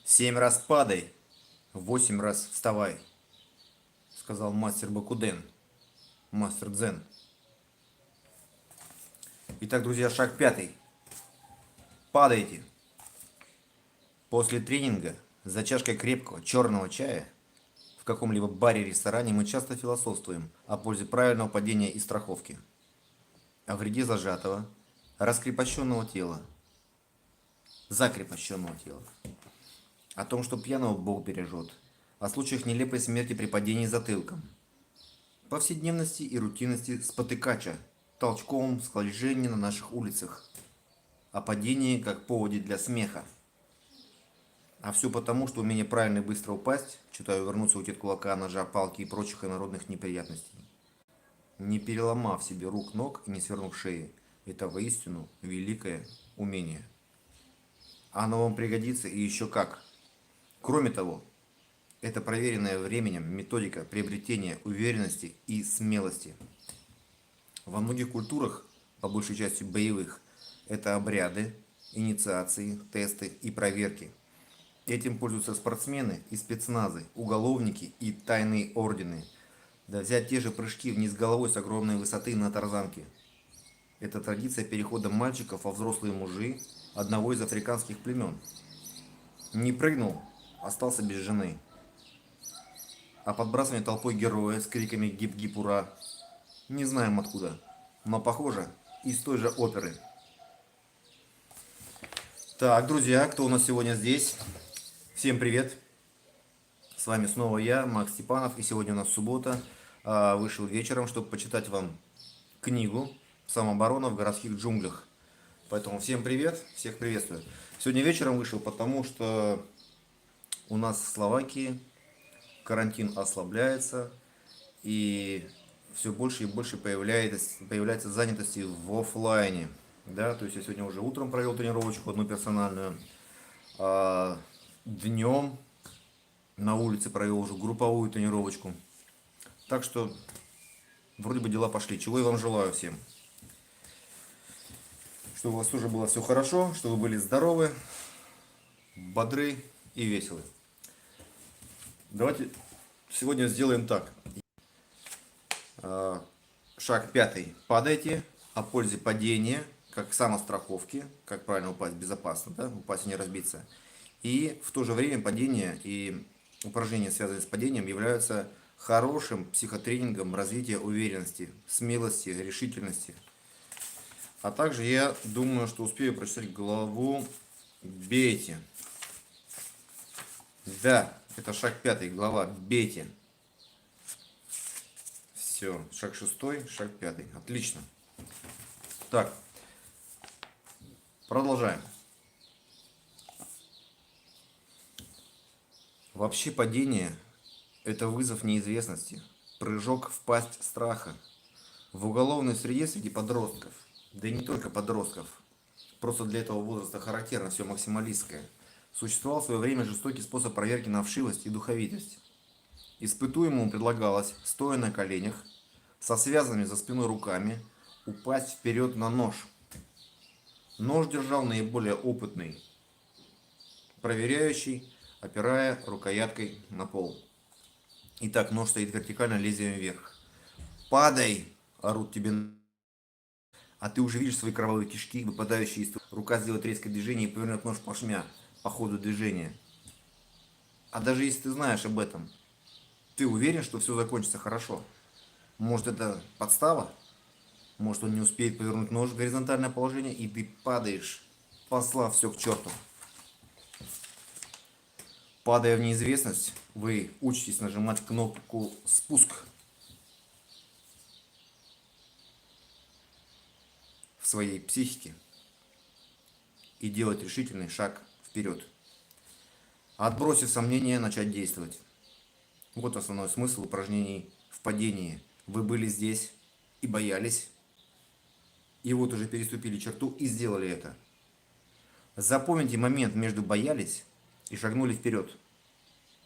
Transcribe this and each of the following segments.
7 раз падай, 8 раз вставай, сказал мастер Бакуден, мастер Дзен. Итак, друзья, шаг 5. Падайте. После тренинга за чашкой крепкого черного чая в каком-либо баре-ресторане мы часто философствуем о пользе правильного падения и страховки, о вреде зажатого, раскрепощенного тела, закрепощенного тела, о том, что пьяного Бог бережет, о случаях нелепой смерти при падении затылком, повседневности и рутинности спотыкача, толчковом скольжении на наших улицах, о падении как поводе для смеха. А все потому, что умение правильно и быстро упасть, читаю, вернуться, уйти от кулака, ножа, палки и прочих инородных неприятностей, не переломав себе рук, ног и не свернув шеи, это воистину великое умение. Оно вам пригодится и еще как. Кроме того, это проверенная временем методика приобретения уверенности и смелости. Во многих культурах, по большей части боевых, это обряды, инициации, тесты и проверки. Этим пользуются спортсмены и спецназы, уголовники и тайные ордены. Да взять те же прыжки вниз головой с огромной высоты на тарзанке. Это традиция перехода мальчиков во взрослые мужи одного из африканских племен. Не прыгнул, остался без жены. А подбрасывание толпой героя с криками «Гип-гип, ура!» не знаем откуда, но похоже из той же оперы. Так, друзья, кто у нас сегодня здесь? Всем привет! С вами снова я, Макс Степанов, и сегодня у нас суббота. Вышел вечером, чтобы почитать вам книгу «Самооборона в городских джунглях». Поэтому всем привет, всех приветствую. Сегодня вечером вышел, потому что у нас в Словакии карантин ослабляется, и все больше и больше появляется занятости в офлайне. Да, то есть я сегодня уже утром провел тренировочку одну персональную, днем на улице провел уже групповую тренировочку. Так что вроде бы дела пошли. Чего я вам желаю всем. Чтобы у вас тоже было все хорошо, чтобы вы были здоровы, бодры и веселы. Давайте сегодня сделаем так. Шаг 5. Падайте, о пользе падения, как самостраховки, как правильно упасть безопасно, да? Упасть и не разбиться. И в то же время падение и упражнения, связанные с падением, являются хорошим психотренингом развития уверенности, смелости, решительности. А также я думаю, что успею прочитать главу «Бейте». Да, это шаг 5, глава «Бейте». Все, шаг 6, шаг 5. Отлично. Так, продолжаем. Вообще падение – это вызов неизвестности, прыжок в пасть страха. В уголовной среде среди подростков, да и не только подростков, просто для этого возраста характерно все максималистское, существовал в свое время жестокий способ проверки на вшивость и духовитость. Испытуемому предлагалось, стоя на коленях, со связанными за спиной руками, упасть вперед на нож. Нож держал наиболее опытный проверяющий, опирая рукояткой на пол. Итак, нож стоит вертикально, лезвием вверх. «Падай!» – орут тебе. А ты уже видишь свои кровавые кишки, выпадающие из твоей. Рука сделает резкое движение и повернет нож плашмя по ходу движения. А даже если ты знаешь об этом, ты уверен, что все закончится хорошо? Может, это подстава? Может, он не успеет повернуть нож в горизонтальное положение, и ты падаешь, послав все к черту. Падая в неизвестность, вы учитесь нажимать кнопку «Спуск» в своей психике и делать решительный шаг вперед. Отбросив сомнения, начать действовать. Вот основной смысл упражнений в падении. Вы были здесь и боялись, и вот уже переступили черту и сделали это. Запомните момент между «боялись» и шагнули вперед.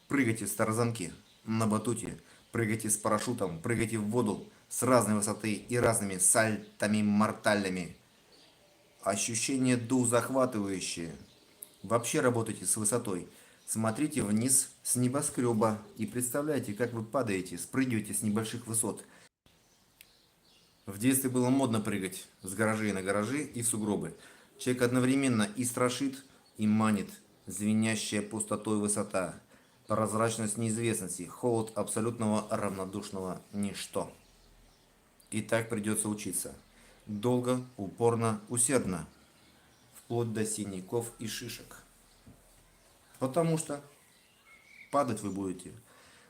Прыгайте с тарзанки, на батуте, прыгайте с парашютом, прыгайте в воду с разной высоты и разными сальтами-мортальными. Ощущение дух захватывающее. Вообще работайте с высотой. Смотрите вниз с небоскреба и представляйте, как вы падаете, спрыгиваете с небольших высот. В детстве было модно прыгать с гаражей на гаражи и в сугробы. Человек одновременно и страшит, и манит. Звенящая пустотой высота, прозрачность неизвестности, холод абсолютного равнодушного ничто. И так придется учиться. Долго, упорно, усердно. Вплоть до синяков и шишек. Потому что падать вы будете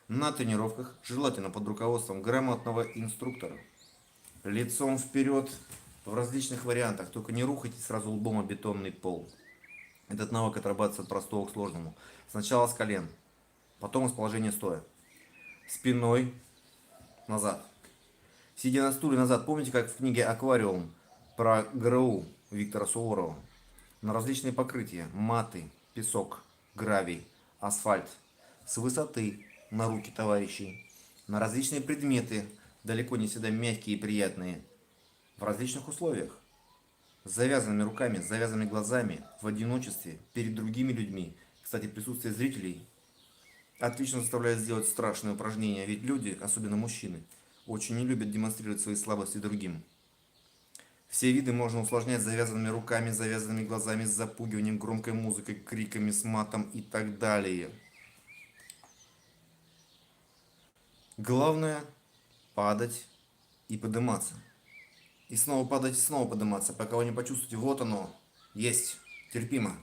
на тренировках, желательно под руководством грамотного инструктора. Лицом вперед в различных вариантах, только не рухайте сразу лбом о бетонный пол. Этот навык отрабатывается от простого к сложному. Сначала с колен, потом из положения стоя. Спиной назад. Сидя на стуле назад, помните, как в книге «Аквариум» про ГРУ Виктора Суворова? На различные покрытия, маты, песок, гравий, асфальт. С высоты на руки товарищей. На различные предметы, далеко не всегда мягкие и приятные. В различных условиях. С завязанными руками, с завязанными глазами, в одиночестве, перед другими людьми. Кстати, присутствие зрителей отлично заставляет сделать страшные упражнения, ведь люди, особенно мужчины, очень не любят демонстрировать свои слабости другим. Все виды можно усложнять завязанными руками, завязанными глазами, с запугиванием, громкой музыкой, криками, с матом и так далее. Главное падать и подниматься. И снова падать, и снова подниматься, пока вы не почувствуете, вот оно, есть, терпимо.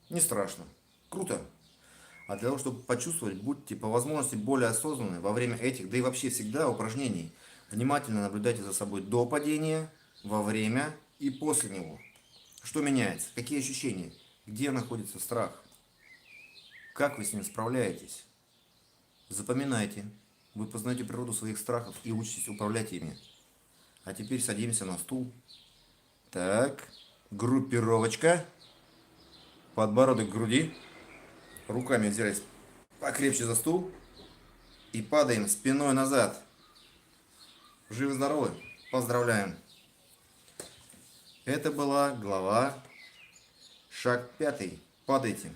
Не страшно, круто. А для того, чтобы почувствовать, будьте по возможности более осознанны во время этих, да и вообще всегда упражнений. Внимательно наблюдайте за собой до падения, во время и после него. Что меняется? Какие ощущения? Где находится страх? Как вы с ним справляетесь? Запоминайте. Вы познаете природу своих страхов и учитесь управлять ими. А теперь садимся на стул. Так, группировочка. Подбородок к груди. Руками взялись покрепче за стул. И падаем спиной назад. Живы-здоровы? Поздравляем. Это была глава шаг 5. Падайте.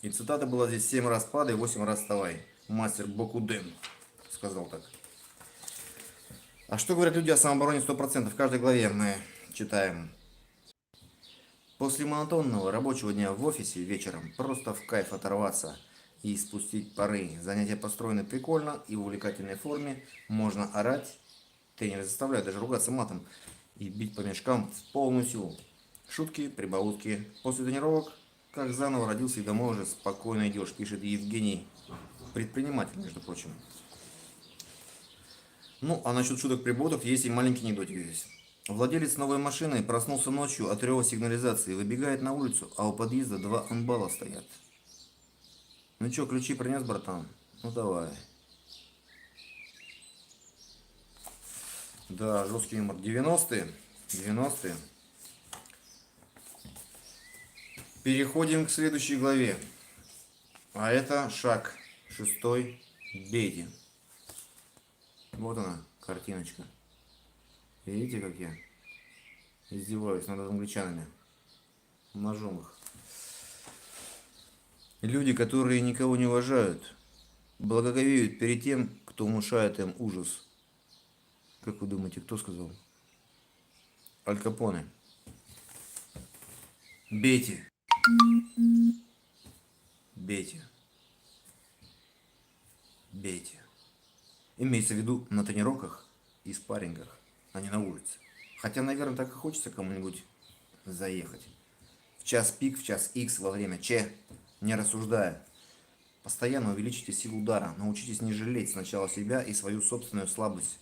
И цитата была здесь: 7 раз падай, 8 раз вставай. Мастер Бокуден сказал так. А что говорят люди о самообороне 100%? В каждой главе мы читаем. После монотонного рабочего дня в офисе вечером просто в кайф оторваться и спустить пары. Занятия построены прикольно и в увлекательной форме. Можно орать. Тренеры заставляют даже ругаться матом и бить по мешкам в полную силу. Шутки, прибаутки. После тренировок как заново родился и домой уже спокойно идешь, пишет Евгений. Предприниматель, между прочим. Ну, а насчет шуток-прибауток есть и маленький анекдотик здесь. Владелец новой машины проснулся ночью от рева сигнализации, выбегает на улицу, а у подъезда 2 амбала стоят. Ну чё, ключи принес, братан? Ну давай. Да, жесткий юмор. 90-е. 90-е. Переходим к следующей главе. А это шаг 6. Бейте. Вот она, картиночка. Видите, как я издеваюсь над англичанами? Ножом их. Люди, которые никого не уважают, благоговеют перед тем, кто внушает им ужас. Как вы думаете, кто сказал? Аль Капоне. Бейте. Бейте. Бейте. Имеется в виду на тренировках и спаррингах, а не на улице. Хотя, наверное, так и хочется кому-нибудь заехать. В час пик, в час икс, во время че, не рассуждая. Постоянно увеличите силу удара. Научитесь не жалеть сначала себя и свою собственную слабость.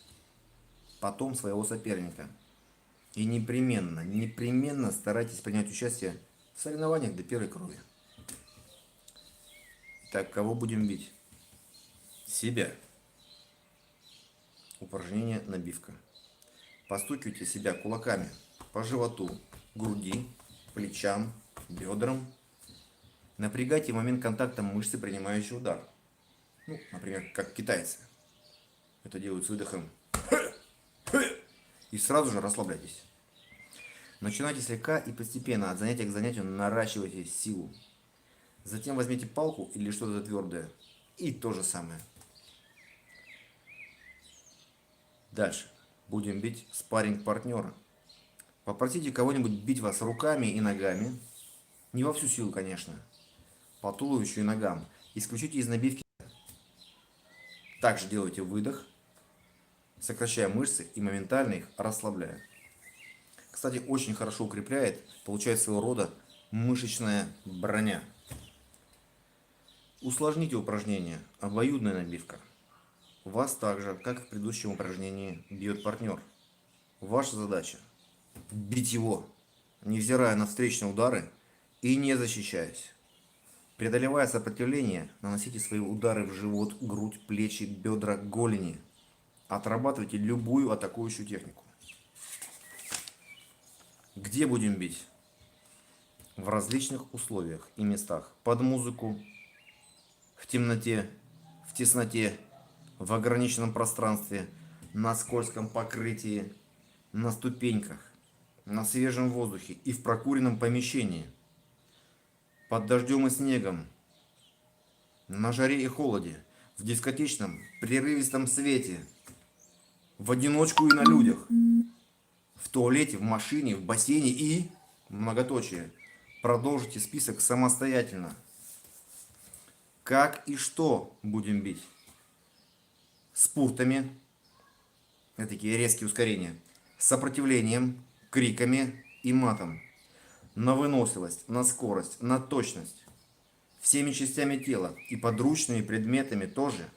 Потом своего соперника. И непременно старайтесь принять участие в соревнованиях до первой крови. Так, кого будем бить? Себя. Упражнение набивка. Постукивайте себя кулаками по животу, груди, плечам, бедрам. Напрягайте в момент контакта мышцы, принимающие удар. Ну, например, как китайцы. Это делают с выдохом. И сразу же расслабляйтесь. Начинайте слегка и постепенно от занятия к занятию наращивайте силу. Затем возьмите палку или что-то твердое. И то же самое. Дальше. Будем бить спарринг-партнера. Попросите кого-нибудь бить вас руками и ногами. Не во всю силу, конечно. По туловищу и ногам. Исключите из набивки. Также делайте выдох, сокращая мышцы и моментально их расслабляя. Кстати, очень хорошо укрепляет, получает своего рода мышечная броня. Усложните упражнение. Обоюдная набивка. Вас также, как и в предыдущем упражнении, бьет партнер. Ваша задача – бить его, невзирая на встречные удары и не защищаясь. Преодолевая сопротивление, наносите свои удары в живот, грудь, плечи, бедра, голени. Отрабатывайте любую атакующую технику. Где будем бить? В различных условиях и местах. Под музыку, в темноте, в тесноте, в ограниченном пространстве, на скользком покрытии, на ступеньках, на свежем воздухе и в прокуренном помещении. Под дождем и снегом, на жаре и холоде, в дискотечном, прерывистом свете, в одиночку и на людях, в туалете, в машине, в бассейне и, многоточие, продолжите список самостоятельно. Как и что будем бить? Спуртами, это такие резкие ускорения, сопротивлением, криками и матом. На выносливость, на скорость, на точность. Всеми частями тела и подручными предметами тоже.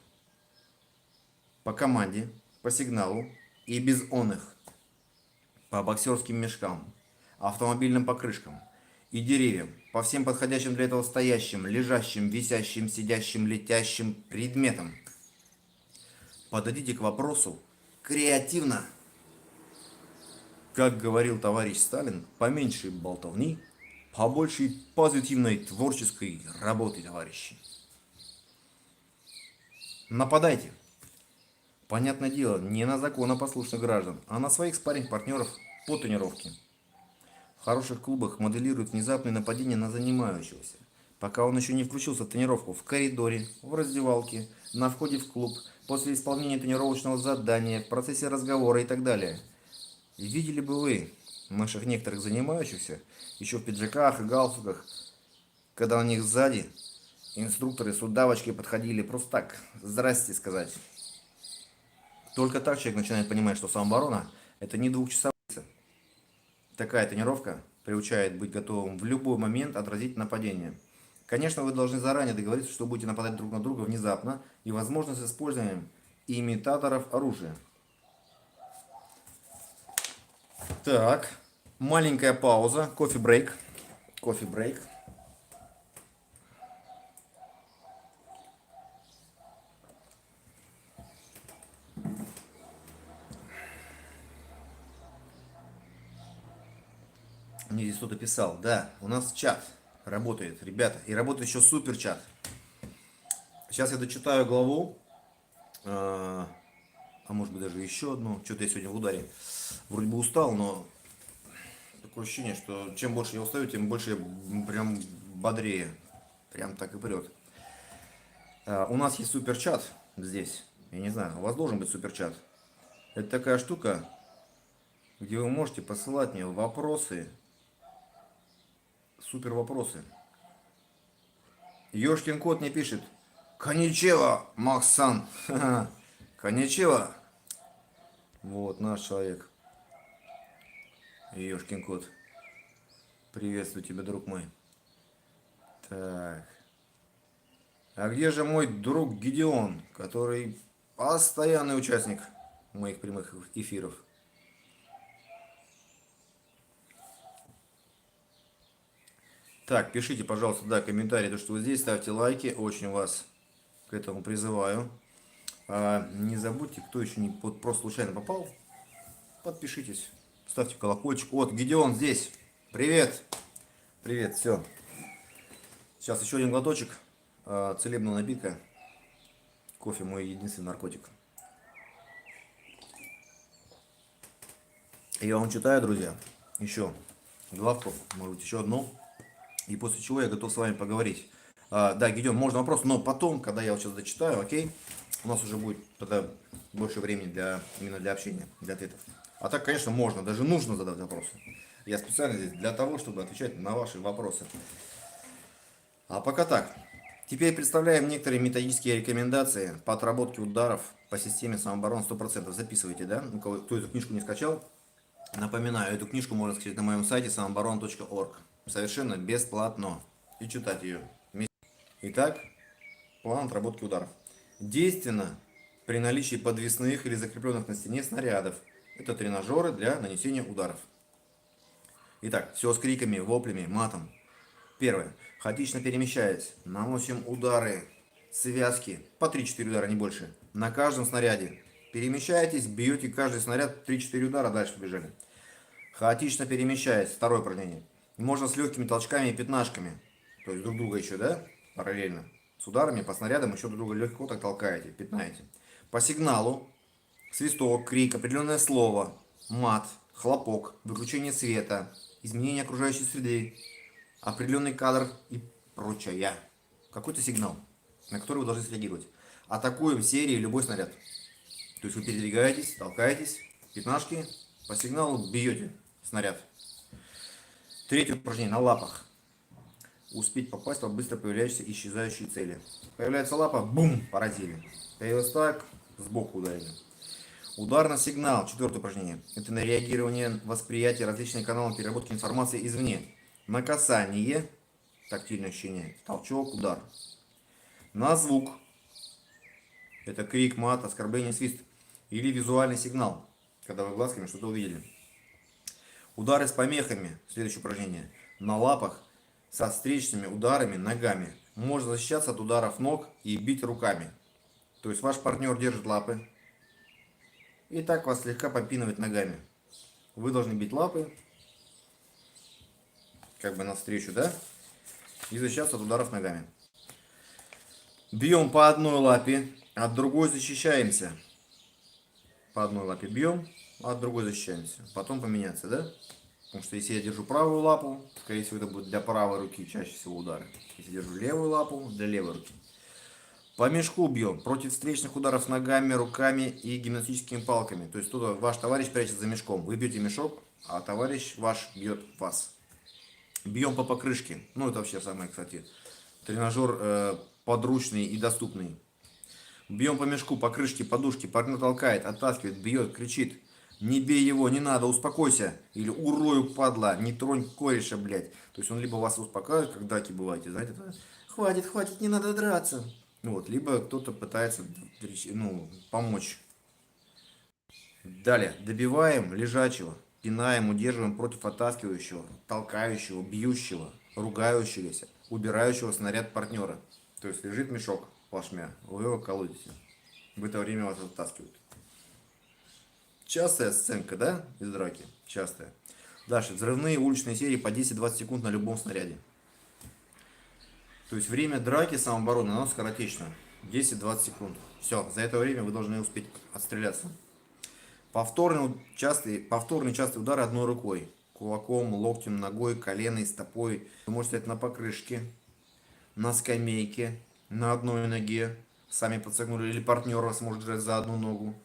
По команде, по сигналу и без оных. По боксерским мешкам, автомобильным покрышкам и деревьям, по всем подходящим для этого стоящим, лежащим, висящим, сидящим, летящим предметам. Подойдите к вопросу креативно. Как говорил товарищ Сталин, поменьше болтовни, побольше позитивной творческой работы, товарищи. Нападайте. Понятное дело, не на законопослушных граждан, а на своих спарринг-партнеров по тренировке. В хороших клубах моделируют внезапные нападения на занимающегося, пока он еще не включился в тренировку в коридоре, в раздевалке, на входе в клуб, после исполнения тренировочного задания, в процессе разговора и так далее. Видели бы вы наших некоторых занимающихся еще в пиджаках и галстуках, когда на них сзади инструкторы с удавочкой подходили просто так, здрасте сказать. Только так человек начинает понимать, что самооборона – это не двухчасовая. Такая тренировка приучает быть готовым в любой момент отразить нападение. Конечно, вы должны заранее договориться, что будете нападать друг на друга внезапно и возможно с использованием имитаторов оружия. Так, маленькая пауза, кофе-брейк. Кофе-брейк. Мне здесь кто-то писал, да, у нас чат работает, ребята, и работает еще супер чат. Сейчас я дочитаю главу, а может быть даже еще одну. Что-то я сегодня в ударе. Вроде бы устал, но такое ощущение, что чем больше я устаю, тем больше я прям бодрее. Прям так и прет. У нас есть суперчат здесь. Я не знаю, у вас должен быть суперчат. Это такая штука, где вы можете посылать мне вопросы. Супер вопросы. Ёшкин кот мне пишет. Коничева, Максан. Коничева. Вот наш человек. Ёшкин кот. Приветствую тебя, друг мой. Так. А где же мой друг Гидеон, который постоянный участник моих прямых эфиров? Так, пишите, пожалуйста, да, комментарии, то, что вы здесь, ставьте лайки, очень вас к этому призываю. Не забудьте, кто еще не просто случайно попал, подпишитесь, ставьте колокольчик. Вот, Гидеон здесь. Привет. Привет, все. Сейчас еще один глоточек целебного напитка. Кофе мой единственный наркотик. Я вам читаю, друзья, еще главку, может быть, еще одну. И после чего я готов с вами поговорить Да, Гидеон, можно вопрос, но потом, когда я вот сейчас дочитаю, окей, у нас уже будет тогда больше времени именно для общения, для ответов. А так, конечно, можно, даже нужно задать вопросы. Я специально здесь для того, чтобы отвечать на ваши вопросы. А пока так. Теперь представляем некоторые методические рекомендации по отработке ударов по системе самообороны 100%. Записывайте, да? Кто эту книжку не скачал, напоминаю, эту книжку можно скачать на моем сайте самооборона.орг. Совершенно бесплатно. И читать ее. Итак, план отработки ударов. Действенно при наличии подвесных или закрепленных на стене снарядов. Это тренажеры для нанесения ударов. Итак, все с криками, воплями, матом. Первое. Хаотично перемещаясь, наносим удары, связки, по 3-4 удара, не больше, на каждом снаряде. Перемещаетесь, бьете каждый снаряд, 3-4 удара, дальше побежали. Хаотично перемещаясь, второе упражнение. Можно с легкими толчками и пятнашками, то есть друг друга еще, да, параллельно. С ударами по снарядам еще друг друга легко так толкаете, пятнаете. По сигналу, свисток, крик, определенное слово, мат, хлопок, выключение света, изменение окружающей среды, определенный кадр и прочее. Какой-то сигнал, на который вы должны среагировать. Атакуем серии любой снаряд. То есть вы передвигаетесь, толкаетесь, пятнашки, по сигналу бьете снаряд. Третье упражнение на лапах. Успеть попасть по быстро появляющиеся исчезающие цели. Появляется лапа, бум, поразили. Появилась так, сбоку ударили. Удар на сигнал, четвертое упражнение. Это на реагирование, восприятие различных каналов переработки информации извне. На касание, тактильное ощущение, толчок, удар. На звук, это крик, мат, оскорбление, свист. Или визуальный сигнал, когда вы глазками что-то увидели. Удары с помехами, следующее упражнение. На лапах со встречными ударами ногами. Можно защищаться от ударов ног и бить руками. То есть ваш партнер держит лапы и так вас слегка попинывает ногами. Вы должны бить лапы, как бы навстречу, да? И защищаться от ударов ногами. Бьем по одной лапе, от другой защищаемся. По одной лапе бьем, а от другой защищаемся. Потом поменяться, да? Потому что если я держу правую лапу, скорее всего это будет для правой руки чаще всего удары. Если держу левую лапу, для левой руки. По мешку бьем против встречных ударов ногами, руками и гимнастическими палками. То есть тут ваш товарищ прячется за мешком. Вы бьете мешок, а товарищ ваш бьет вас. Бьем по покрышке. Ну это вообще самое, кстати, тренажер подручный и доступный. Бьем по мешку, по крышке, подушке. Партнер толкает, оттаскивает, бьет, кричит. Не бей его, не надо, успокойся. Или урою, падла, не тронь кореша, блядь. То есть он либо вас успокаивает, как драки бываете, знаете, хватит, хватит, не надо драться. Вот, либо кто-то пытается, помочь. Далее, добиваем лежачего, пинаем, удерживаем против оттаскивающего, толкающего, бьющего, ругающегося, убирающего снаряд партнера. То есть лежит мешок плашмя, вы его колотите. В это время вас оттаскивают. Частая сценка, да, из драки? Частая. Дальше, взрывные уличные серии по 10-20 секунд на любом снаряде. То есть время драки самообороны, оно скоротечно. 10-20 секунд. Все, за это время вы должны успеть отстреляться. Повторный частый удар одной рукой. Кулаком, локтем, ногой, коленой, стопой. Вы можете стоять на покрышке, на скамейке, на одной ноге. Сами подсогнули, или партнер вас может держать за одну ногу.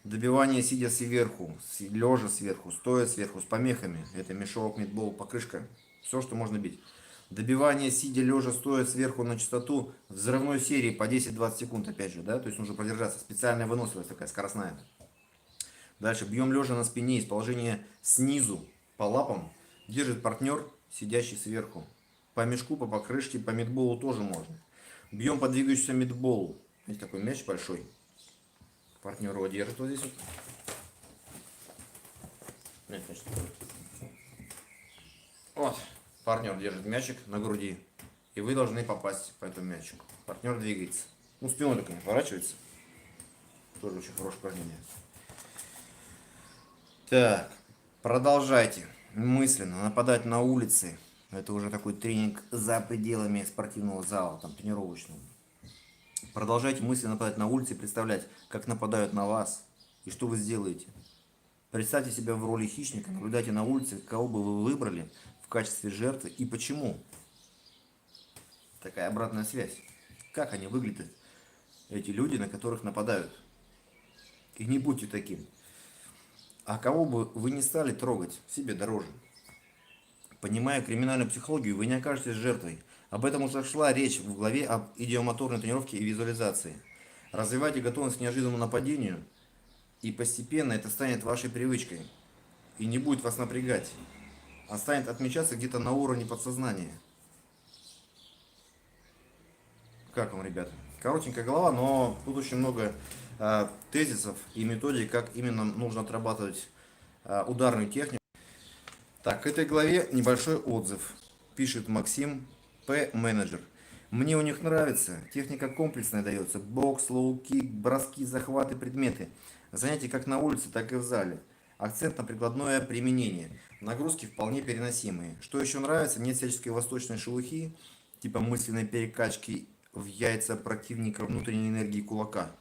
Добивание сидя сверху, лежа сверху, стоя сверху, с помехами. Это мешок, мидбол, покрышка. Все, что можно бить. Добивание сидя, лежа, стоя сверху на частоту взрывной серии по 10-20 секунд, опять же, да, то есть нужно продержаться. Специальная выносливость такая, скоростная. Дальше бьем лежа на спине из положения снизу по лапам. Держит партнер, сидящий сверху. По мешку, по покрышке, по мидболу тоже можно. Бьем по двигающемуся мидболу. Есть такой мяч большой. Партнер его держит вот здесь вот. Нет, значит, вот. Партнер держит мячик на груди. И вы должны попасть по этому мячику. Партнер двигается. Ну, спиной только не поворачивается. Тоже очень хорошее упражнение. Так, продолжайте мысленно нападать на улице. Это уже такой тренинг за пределами спортивного зала, там тренировочного. Продолжайте мысленно нападать на улице и представлять, как нападают на вас и что вы сделаете. Представьте себя в роли хищника, наблюдайте на улице, кого бы вы выбрали в качестве жертвы и почему. такая обратная связь. Как они выглядят, эти люди, на которых нападают. И не будьте таким. А кого бы вы не стали трогать, себе дороже. Понимая криминальную психологию, вы не окажетесь жертвой. Об этом уже шла речь в главе об идиомоторной тренировке и визуализации. Развивайте готовность к неожиданному нападению, и постепенно это станет вашей привычкой. И не будет вас напрягать, а станет отмечаться где-то на уровне подсознания. Как вам, ребята? Коротенькая голова, но тут очень много тезисов и методик, как именно нужно отрабатывать ударную технику. Так, к этой главе небольшой отзыв. Пишет Максим П. Менеджер. Мне у них нравится. Техника комплексная дается. Бокс, лоу-кик, броски, захваты, предметы. Занятия как на улице, так и в зале. Акцент на прикладное применение. Нагрузки вполне переносимые. Что еще нравится? Нет всяческой восточной шелухи, типа мысленной перекачки в яйца противника внутренней энергии кулака.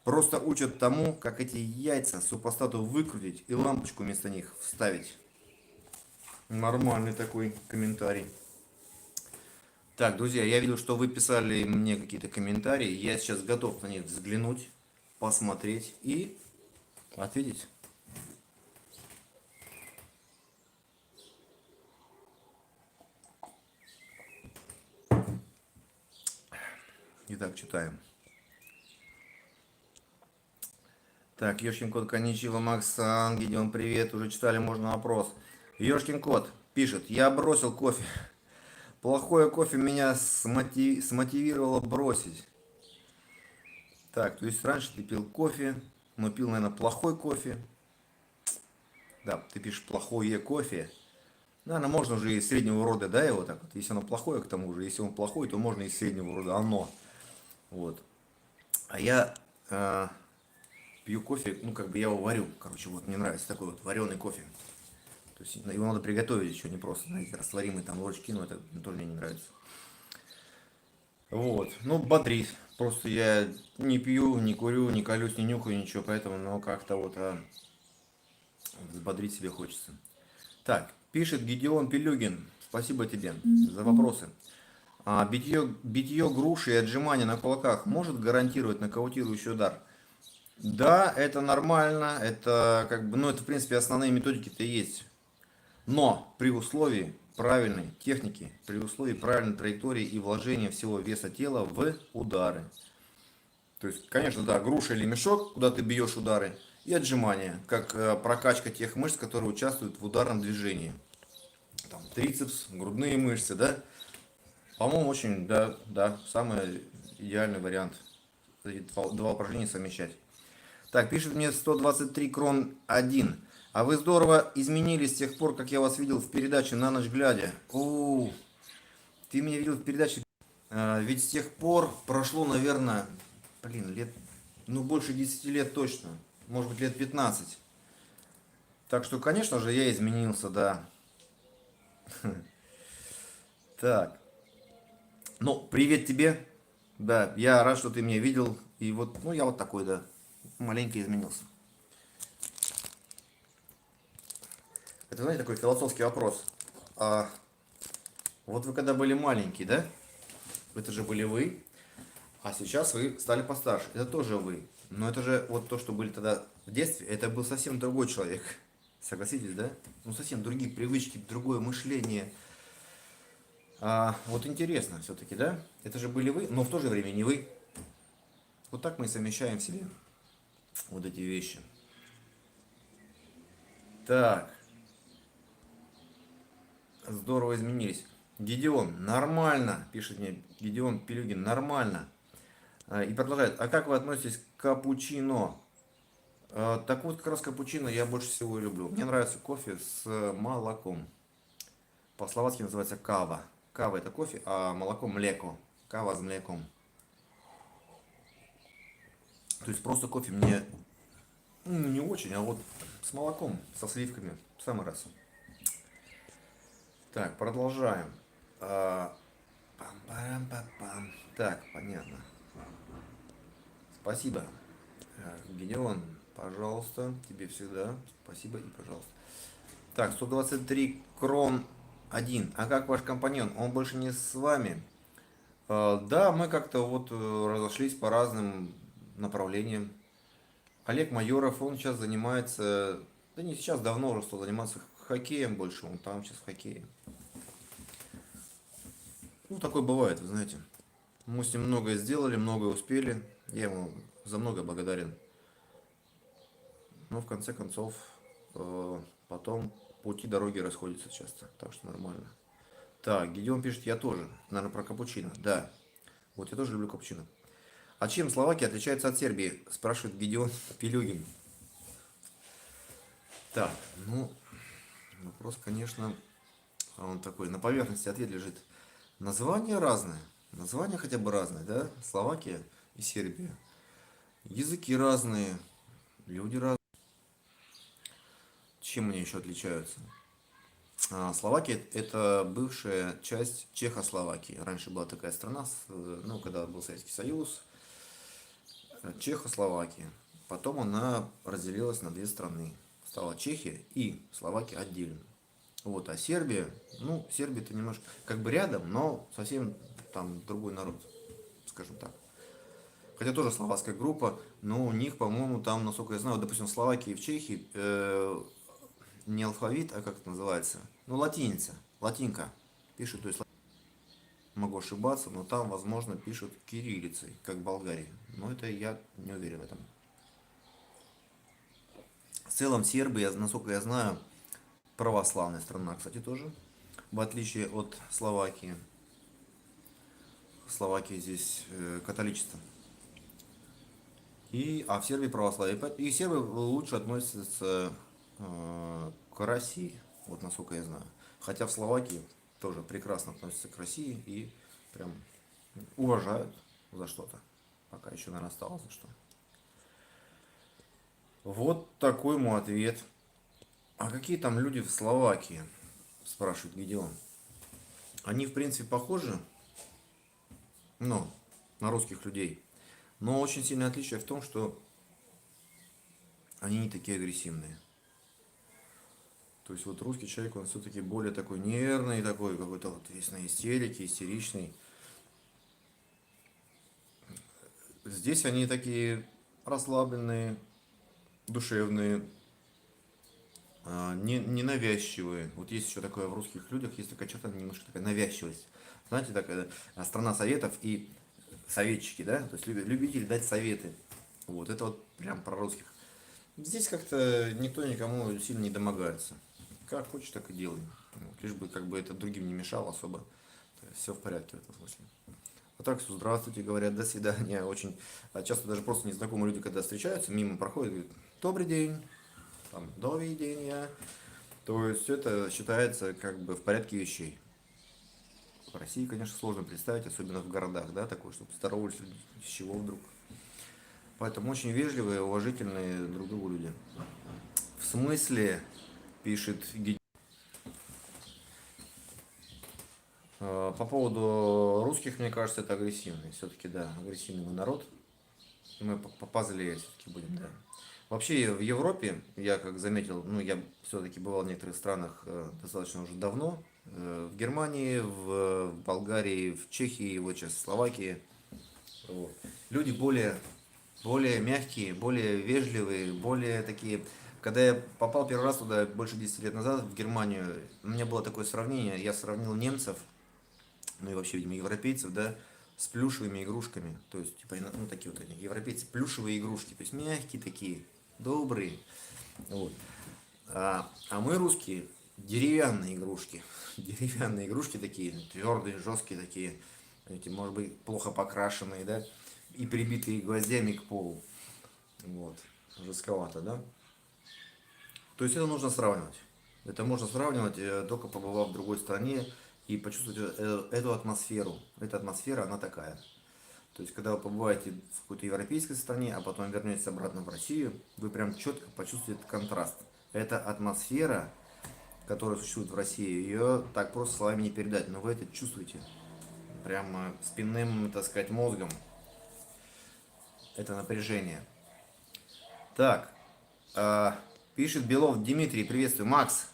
Просто учат тому, как эти яйца супостату выкрутить и лампочку вместо них вставить. Нормальный такой комментарий. Так, друзья, я видел, что вы писали мне какие-то комментарии. Я сейчас готов на них взглянуть, посмотреть и ответить. Итак, читаем. Так, Ёшкин кот, конничева, Максан, Гидеон, привет, уже читали, можно вопрос. Ёшкин кот пишет, я бросил кофе. Плохое кофе меня смотивировало бросить. Так, то есть раньше ты пил кофе, но пил, наверное, плохой кофе. Да, ты пишешь плохое кофе. Наверное, можно уже из среднего рода, да, его так вот. Если оно плохое, к тому же, если он плохой, то можно из среднего рода оно. Вот. А я пью кофе, ну как бы я его варю. Короче, вот мне нравится такой вот вареный кофе. То есть его надо приготовить еще, не просто, знаете, растворимый там ложечки, кину, это тоже мне не нравится. Вот, ну бодрит. Просто я не пью, не курю, не колюсь, не нюхаю ничего, поэтому, ну как-то вот взбодрить себе хочется. Так, пишет Гедеон Пелюгин. Спасибо тебе за вопросы. Битье груши и отжимания на кулаках может гарантировать нокаутирующий удар? Да, это нормально, это как бы, ну это в принципе основные методики-то есть. Но при условии правильной техники, при условии правильной траектории и вложения всего веса тела в удары. То есть, конечно, да, груша или мешок, куда ты бьешь удары, и отжимания, как прокачка тех мышц, которые участвуют в ударном движении. Там, трицепс, грудные мышцы, да. По-моему, очень, да, самый идеальный вариант. Эти два упражнения совмещать. Так, пишет мне 123 крон 1. А вы здорово изменились с тех пор, как я вас видел в передаче «На ночь глядя». О, ты меня видел в передаче. Ведь с тех пор прошло, наверное, лет, ну, больше 10 лет точно. Может быть, лет 15. Так что, конечно же, я изменился, да. Так. Ну, привет тебе. Да, я рад, что ты меня видел. И вот, ну, я вот такой, да. Маленько изменился. Это, знаете, такой философский вопрос. Вот вы когда были маленькие, да? Это же были вы. А сейчас вы стали постарше. Это тоже вы. Но это же вот то, что были тогда в детстве, это был совсем другой человек. Согласитесь, да? Ну, совсем другие привычки, другое мышление. Вот интересно все-таки, да? Это же были вы, но в то же время не вы. Вот так мы и совмещаем в себе вот эти вещи. Так. Здорово изменились. Гедеон, нормально, пишет мне Гедеон Пелюгин, нормально. И продолжает, а как вы относитесь к капучино? Так вот, как раз капучино я больше всего люблю. Мне нравится кофе с молоком. По-словацки называется кава. Кава это кофе, а молоко млеко. Кава с млеком. То есть просто кофе мне не очень, а вот с молоком, со сливками, в самый раз. Так, продолжаем. Пам-парам-пам-пам. Так, понятно. Спасибо. Гедеон, пожалуйста, тебе всегда. Спасибо и пожалуйста. Так, 123 крон Один. А как ваш компаньон? Он больше не с вами? Да, мы как-то вот разошлись по разным направлениям. Олег Майоров, он сейчас занимается, да не сейчас, давно уже стал заниматься хоккеем больше, он там сейчас в хоккее. Ну, такое бывает, вы знаете. Мы с ним многое сделали, многое успели. Я ему за многое благодарен. Но в конце концов, потом пути дороги расходятся часто, так что нормально. Так, Гедеон пишет, я тоже. Наверное, про капучино. Да, вот я тоже люблю капучино. А чем Словакия отличается от Сербии? Спрашивает Гедеон Пилюгин. Так, ну, вопрос, конечно, он такой, на поверхности ответ лежит. Названия разные. Названия хотя бы разные, да? Словакия и Сербия. Языки разные, люди разные. Чем они еще отличаются? Словакия это бывшая часть Чехословакии. Раньше была такая страна, ну, когда был Советский Союз, Чехословакия. Потом она разделилась на две страны. Стала Чехия и Словакия отдельно. Вот, а Сербия, ну, Сербия это немножко как бы рядом, но совсем там другой народ, скажем так. Хотя тоже словацкая группа, но у них, по-моему, там, насколько я знаю, вот, допустим, в Словакии и в Чехии не алфавит, а как это называется? Ну, латиница, латинка пишут, то есть могу ошибаться, но там, возможно, пишут кириллицей, как в Болгарии. Но это я не уверен в этом. В целом сербы, насколько я знаю, православная страна, кстати, тоже. В отличие от Словакии. В Словакии здесь католичество. А в Сербии православие. И сербы лучше относятся к России, вот насколько я знаю. Хотя в Словакии тоже прекрасно относятся к России и прям уважают за что-то. Пока еще, наверное, осталось за что. Вот такой мой ответ. А какие там люди в Словакии? Спрашивает Гедеон. Они, в принципе, похожи, ну, на русских людей. Но очень сильное отличие в том, что они не такие агрессивные. То есть вот русский человек, он все-таки более такой нервный, такой какой-то вот весь на истерике, истеричный. Здесь они такие расслабленные, душевные, не навязчивые. Вот есть еще такое в русских людях, есть такая черта, немножко такая навязчивость. Знаете, такая страна советов и советчики, да, то есть любители дать советы. Вот, это вот прям про русских. Здесь как-то никто никому сильно не домогается. Как хочешь, так и делай. Вот, лишь бы как бы это другим не мешало особо. Все в порядке в этом смысле. А так, все, здравствуйте, говорят, до свидания. Очень часто даже просто незнакомые люди, когда встречаются, мимо проходят, говорят, добрый день, там, до видения. То есть это считается как бы в порядке вещей. В России, конечно, сложно представить, особенно в городах, да, такое, чтобы здоровались с чего вдруг. Поэтому очень вежливые, уважительные друг другу люди. В смысле, пишет Гедеон. По поводу русских, мне кажется, это агрессивный. Все-таки, да, агрессивный мы народ. Мы позлее все-таки будем, да. Вообще в Европе, я как заметил, ну я все-таки бывал в некоторых странах достаточно уже давно. В Германии, в Болгарии, в Чехии, вот сейчас в Словакии. Вот. Люди более мягкие, более вежливые, более такие. Когда я попал первый раз туда больше 10 лет назад, в Германию, у меня было такое сравнение, я сравнил немцев, ну и вообще, видимо, европейцев, да, с плюшевыми игрушками. То есть, типа, ну такие вот они, европейцы, плюшевые игрушки, то есть мягкие такие, добрые. Вот. А мы русские, деревянные игрушки. Деревянные игрушки такие, твердые, жесткие такие, эти, может быть, плохо покрашенные, да, и прибитые гвоздями к полу. Вот. Жестковато, да? То есть это нужно сравнивать. Это можно сравнивать, только побывав в другой стране и почувствовать эту атмосферу. Эта атмосфера, она такая. То есть, когда вы побываете в какой-то европейской стране, а потом вернетесь обратно в Россию, вы прям четко почувствуете этот контраст. Эта атмосфера, которая существует в России, ее так просто словами не передать, но вы это чувствуете. Прямо спинным, так сказать, мозгом. Это напряжение. Так, пишет Белов Дмитрий, приветствую. Макс,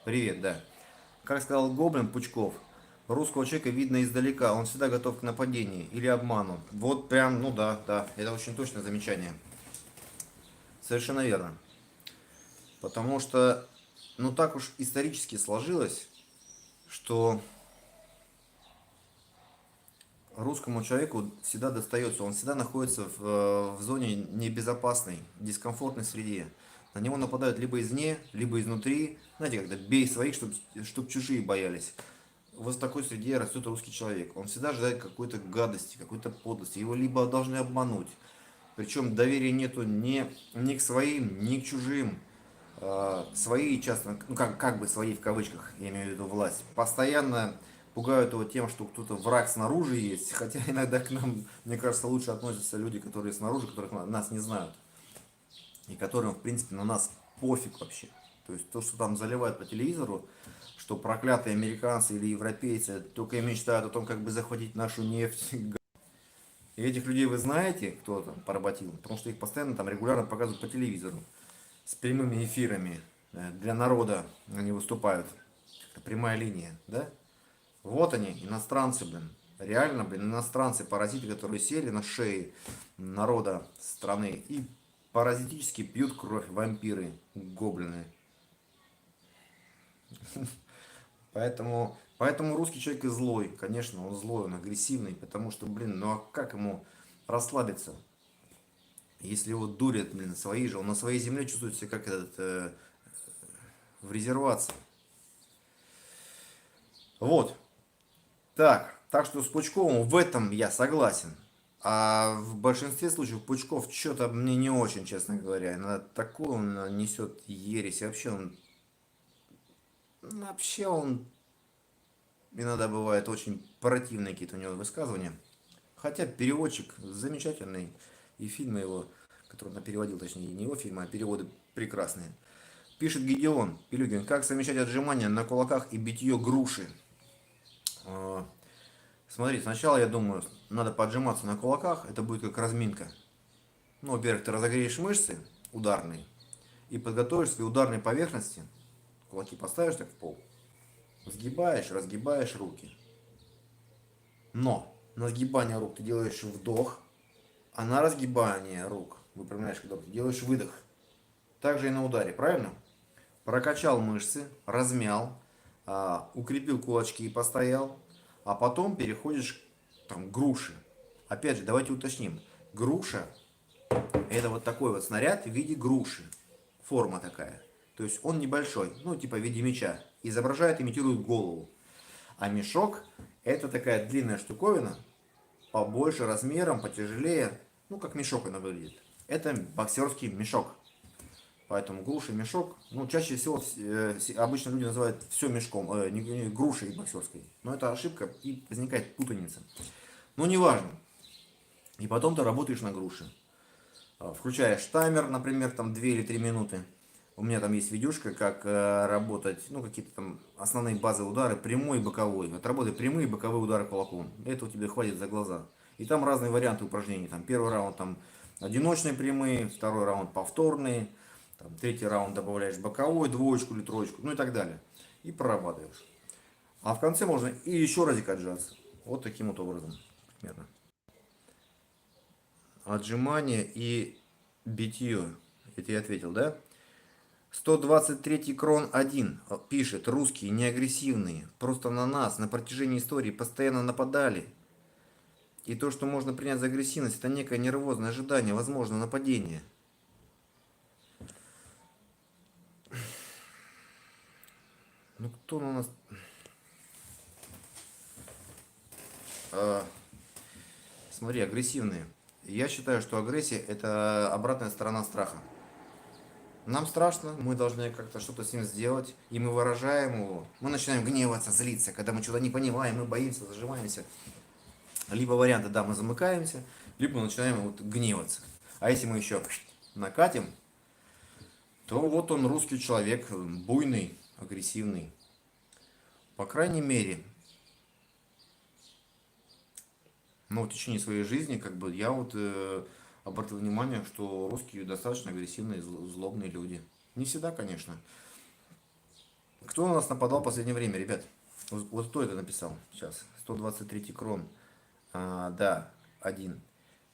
привет, да. Как сказал Гоблин Пучков, русского человека видно издалека, он всегда готов к нападению или обману. Вот прям, ну да, да, это очень точное замечание. Совершенно верно. Потому что, ну так уж исторически сложилось, что русскому человеку всегда достается, он всегда находится в зоне небезопасной, дискомфортной среде. На него нападают либо извне, либо изнутри. Знаете, когда бей своих, чтоб чужие боялись. Вот в такой среде растет русский человек. Он всегда ожидает какой-то гадости, какой-то подлости. Его либо должны обмануть. Причем доверия нету ни к своим, ни к чужим. Свои часто, ну как бы свои в кавычках, я имею в виду власть, постоянно пугают его тем, что кто-то враг снаружи есть, хотя иногда к нам, мне кажется, лучше относятся люди, которые снаружи, которых нас не знают, и которым, в принципе, на нас пофиг вообще. То есть то, что там заливают по телевизору, что проклятые американцы или европейцы только и мечтают о том, как бы захватить нашу нефть. И этих людей вы знаете, кто там поработил, потому что их постоянно там регулярно показывают по телевизору с прямыми эфирами для народа они выступают. Это прямая линия, да? Вот они, иностранцы, блин. Реально, блин, иностранцы, паразиты, которые сели на шее народа страны и паразитически пьют кровь, вампиры, гоблины. Поэтому русский человек и злой, конечно, он злой, он агрессивный, потому что, блин, ну а как ему расслабиться, если его дурят, блин, свои же, он на своей земле чувствует себя как этот, в резервации. Вот. Так что с Пучковым в этом я согласен. А в большинстве случаев Пучков что-то мне не очень, честно говоря. Иногда такой он несет ересь. Вообще он иногда бывает очень противные какие-то у него высказывания. Хотя переводчик замечательный. И фильмы его, которые он переводил, точнее не его фильмы, а переводы прекрасные. Пишет Гедеон Пилюгин, как совмещать отжимания на кулаках и битье груши. А, Смотри, сначала я думаю, надо поджиматься на кулаках, это будет как разминка. Ну, во-первых, ты разогреешь мышцы ударные и подготовишь свои ударные поверхности, кулаки поставишь так в пол, сгибаешь, разгибаешь руки. Но на сгибание рук ты делаешь вдох, а на разгибание рук, выпрямляешь когда ты делаешь выдох. Также и на ударе, правильно? Прокачал мышцы, размял, укрепил кулачки и постоял, а потом переходишь там, к груши. Опять же, давайте уточним. Груша это вот такой вот снаряд в виде груши. Форма такая. То есть он небольшой, ну типа в виде меча. Изображает, имитирует голову. А мешок это такая длинная штуковина, побольше размером, потяжелее. Ну как мешок она выглядит. Это боксерский мешок. Поэтому груша, мешок, ну, чаще всего обычно люди называют все мешком, не грушей боксерской. Но это ошибка и возникает путаница. Но неважно. И потом ты работаешь на груше. Включаешь таймер, например, там 2 или 3 минуты. У меня там есть видюшка, как работать, ну, какие-то там основные базовые удары, прямой и боковой. Вот работай прямые и боковые удары кулаком. Этого тебе хватит за глаза. И там разные варианты упражнений. Там первый раунд там одиночные прямые, второй раунд повторные, там, третий раунд добавляешь боковой, двоечку или троечку, ну и так далее. И прорабатываешь. А в конце можно и еще разик отжаться. Вот таким вот образом примерно. Отжимание и битье. Это я ответил, да? 123 крон 1 пишет, русские не агрессивные, просто на нас на протяжении истории постоянно нападали. И то, что можно принять за агрессивность, это некое нервозное ожидание, возможно, нападение. Ну кто на нас... Смотри, агрессивные. Я считаю, что агрессия это обратная сторона страха. Нам страшно, мы должны как-то что-то с ним сделать, и мы выражаем его. Мы начинаем гневаться, злиться, когда мы что-то не понимаем, мы боимся, зажимаемся. Либо варианты, да, мы замыкаемся, либо мы начинаем вот гневаться. А если мы еще накатим, то вот он русский человек, буйный, агрессивный. По крайней мере, но в течение своей жизни, как бы, я вот обратил внимание, что русские достаточно агрессивные, злобные люди. Не всегда, конечно. Кто на нас нападал в последнее время, ребят? Вот кто это написал? Сейчас. 123 крон. Да, один.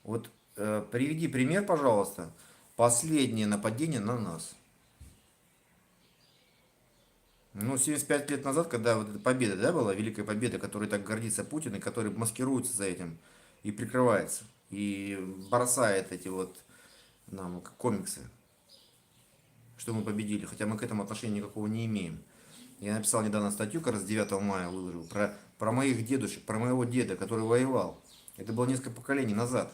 Вот приведи пример, пожалуйста. Последнее нападение на нас. Ну, 75 лет назад, когда вот эта победа, да, была, Великая Победа, которой так гордится Путин, и который маскируется за этим, и прикрывается, и бросает эти вот нам комиксы, что мы победили, хотя мы к этому отношения никакого не имеем. Я написал недавно статью, как раз 9 мая выложил, про моих дедушек, про моего деда, который воевал. Это было несколько поколений назад.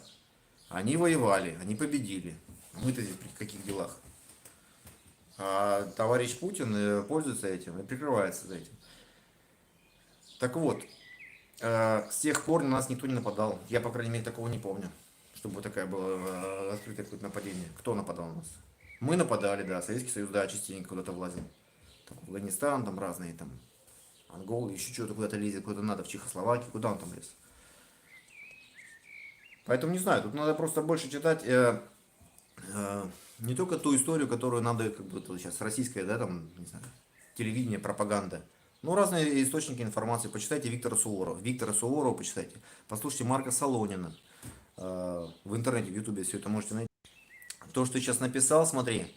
Они воевали, они победили. Мы-то здесь при каких делах? А товарищ Путин пользуется этим и прикрывается за этим. Так вот, с тех пор на нас никто не нападал. Я, по крайней мере, такого не помню, чтобы вот такая была открытое какое-то нападение. Кто нападал на нас? Мы нападали, да, Советский Союз, да, частенько куда-то влазил. Там, Афганистан, там разные, там, Ангола, еще что-то куда-то лезет, куда-то надо, в Чехословакию, куда он там лез. Поэтому не знаю, тут надо просто больше читать не только ту историю, которую надо, как бы вот сейчас российская, да, там, не знаю, телевидение, пропаганда. Ну, разные источники информации. Почитайте Виктора Суворова. Виктора Суворова почитайте. Послушайте Марка Солонина. В интернете, в Ютубе все это можете найти. То, что ты сейчас написал, смотри.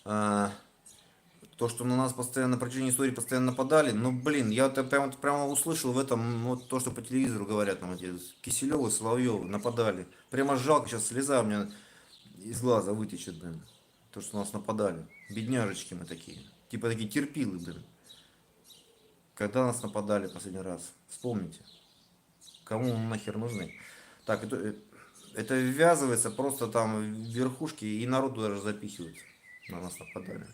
То, что на нас постоянно, на протяжении истории постоянно нападали. Ну, блин, я вот прямо услышал в этом, вот то, что по телевизору говорят, там эти Киселевы, Соловьевы нападали. Прямо жалко, сейчас слеза у меня из глаза вытечет, блин. То, что нас нападали. Бедняжечки мы такие. Типа такие терпилы, блин. Когда нас нападали последний раз? Вспомните. Кому мы нахер нужны? Так, это ввязывается просто там в верхушки и народу даже запихивают. На нас нападали.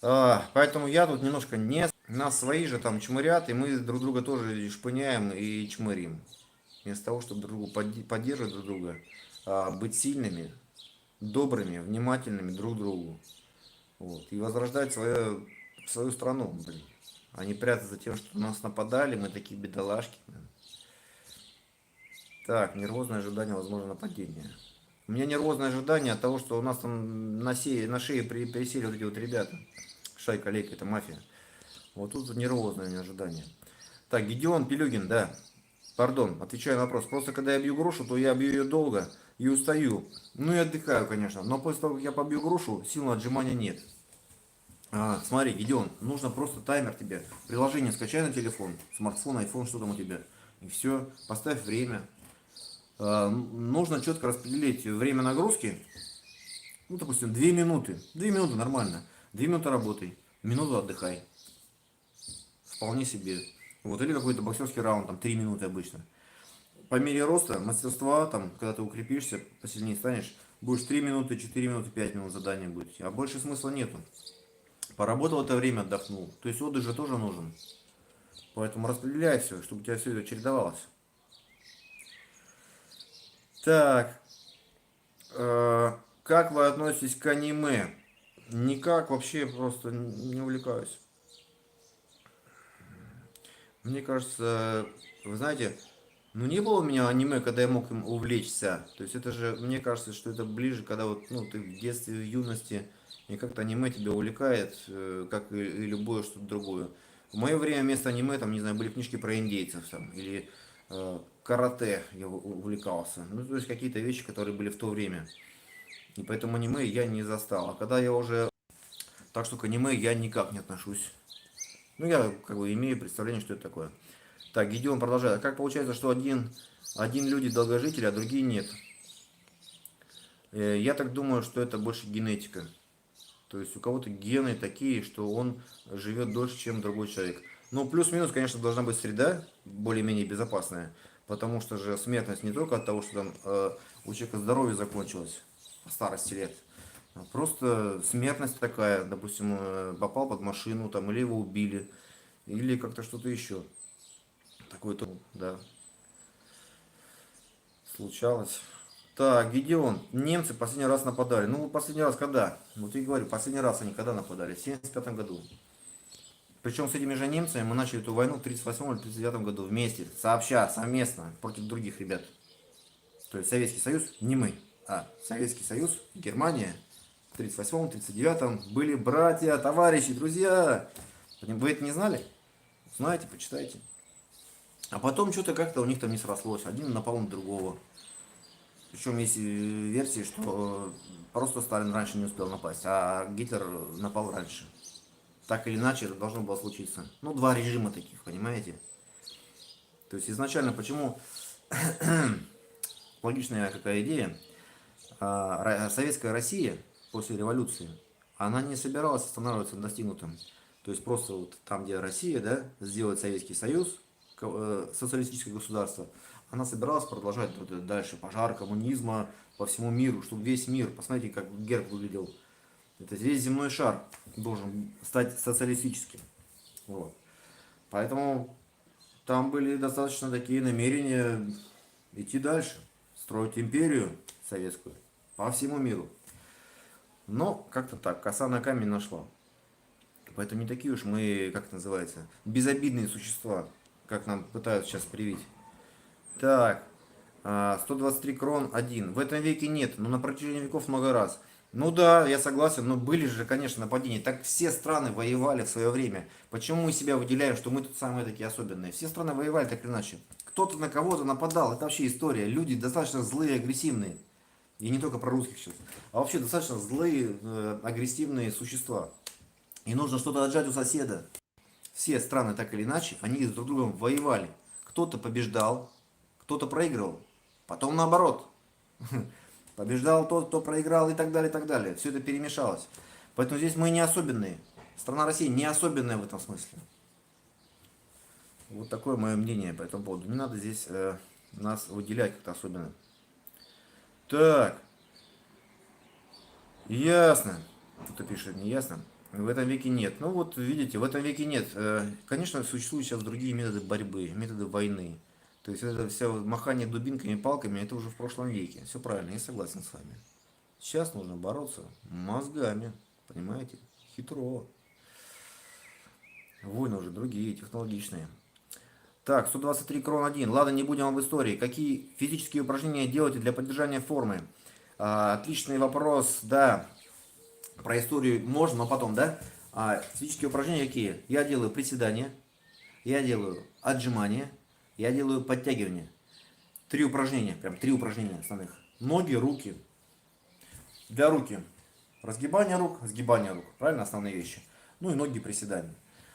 Поэтому я тут немножко не... Нас свои же там чмырят, и мы друг друга тоже шпыняем и чмырим. Вместо того, чтобы друг друга поддерживать друг друга, быть сильными, добрыми, внимательными друг к другу. Вот, и возрождать свою страну, блин. А не прятаться за тем, что нас нападали, мы такие бедолашки. Блин. Так, нервозное ожидание возможно нападения. У меня нервозное ожидание от того, что у нас там на шее присели вот эти вот ребята. Шайка, лейка, это мафия. Вот тут нервозное ожидание. Так, Гедеон Пилюгин, да. Пардон, отвечаю на вопрос. Просто когда я бью грушу, то я бью ее долго и устаю. Ну и отдыхаю, конечно. Но после того, как я побью грушу, сил на отжимания нет. Смотри, Гедеон, нужно просто таймер тебе. Приложение скачай на телефон, смартфон, айфон, что там у тебя. И все, поставь время. Нужно четко распределить время нагрузки. Ну, допустим, 2 минуты. 2 минуты нормально. 2 минуты работай, минуту отдыхай. Вполне себе. Вот, или какой-то боксерский раунд, там 3 минуты обычно. По мере роста, мастерства, там, когда ты укрепишься, посильнее станешь, будешь 3 минуты, 4 минуты, 5 минут задания будет. А больше смысла нету. Поработал это время, отдохнул. То есть отдых же тоже нужен. Поэтому распределяй все, чтобы у тебя все это чередовалось. Так, как вы относитесь к аниме? Никак, вообще просто не увлекаюсь. Мне кажется, вы знаете, ну не было у меня аниме, когда я мог им увлечься. То есть это же, мне кажется, что это ближе, когда вот, ну, ты в детстве, в юности, и как-то аниме тебя увлекает, как и любое что-то другое. В мое время вместо аниме, там, не знаю, были книжки про индейцев, там, или карате я увлекался. Ну, то есть какие-то вещи, которые были в то время. И поэтому аниме я не застал. А когда я уже... Так что к аниме я никак не отношусь. Ну, я как бы имею представление, что это такое. Так, Гедеон продолжает. А как получается, что один люди долгожители, а другие нет? Я так думаю, что это больше генетика. То есть у кого-то гены такие, что он живет дольше, чем другой человек. Ну, плюс-минус, конечно, должна быть среда более-менее безопасная. Потому что же смертность не только от того, что там у человека здоровье закончилось в старости лет. А просто смертность такая, допустим, попал под машину, там, или его убили, или как-то что-то еще. Такое-то, да, случалось. Так, Гедеон, немцы последний раз нападали. Ну, последний раз когда? Вот я говорю, последний раз они когда нападали? В 75 году. Причем с этими же немцами мы начали эту войну в 38 или 39 году вместе, сообща, совместно, против других ребят. То есть Советский Союз, не мы, а Советский Союз, Германия в 38-м, 39-м были братья, товарищи, друзья. Вы это не знали? Знаете, почитайте. А потом что-то как-то у них там не срослось. Один напал на другого. Причем есть версии, что просто Сталин раньше не успел напасть, а Гитлер напал раньше. Так или иначе это должно было случиться. Ну, два режима таких, понимаете? То есть изначально почему, логичная какая идея, советская Россия после революции, она не собиралась останавливаться на достигнутом. То есть просто вот там, где Россия, да, сделать Советский Союз, социалистическое государство, она собиралась продолжать вот дальше пожар коммунизма по всему миру, чтобы весь мир, посмотрите, как герб выглядел, это весь земной шар должен стать социалистическим. Вот. Поэтому там были достаточно такие намерения идти дальше, строить империю советскую по всему миру. Но как-то так, коса на камень нашла. Поэтому не такие уж мы, как это называется, безобидные существа, как нам пытаются сейчас привить. Так, 123 крон 1. В этом веке нет, но на протяжении веков много раз. Ну да, я согласен, но были же, конечно, нападения. Так все страны воевали в свое время. Почему мы себя выделяем, что мы тут самые такие особенные? Все страны воевали так или иначе. Кто-то на кого-то нападал, это вообще история. Люди достаточно злые, агрессивные. И не только про русских сейчас. А вообще достаточно злые, агрессивные существа. И нужно что-то отжать у соседа. Все страны так или иначе, они друг с другом воевали. Кто-то побеждал, кто-то проигрывал. Потом наоборот. Побеждал тот, кто проиграл и так далее, и так далее. Все это перемешалось. Поэтому здесь мы не особенные. Страна России не особенная в этом смысле. Вот такое мое мнение по этому поводу. Не надо здесь нас выделять как-то особенно. Так, ясно. Кто-то пишет, не ясно. В этом веке нет. Ну вот, видите, в этом веке нет. Конечно, существуют сейчас другие методы борьбы, методы войны. То есть это все махание дубинками, палками, это уже в прошлом веке. Все правильно, я согласен с вами. Сейчас нужно бороться мозгами, понимаете? Хитро. Войны уже другие, технологичные. Так, 123 крон 1. Ладно, не будем об истории. Какие физические упражнения делаете для поддержания формы? Отличный вопрос, да. Про историю можно, но потом, да? Физические упражнения какие? Я делаю приседания, я делаю отжимания, я делаю подтягивания. Три упражнения, прям три упражнения основных. Ноги, руки. Для руки разгибание рук, сгибание рук. Правильно, основные вещи. Ну и ноги, приседания.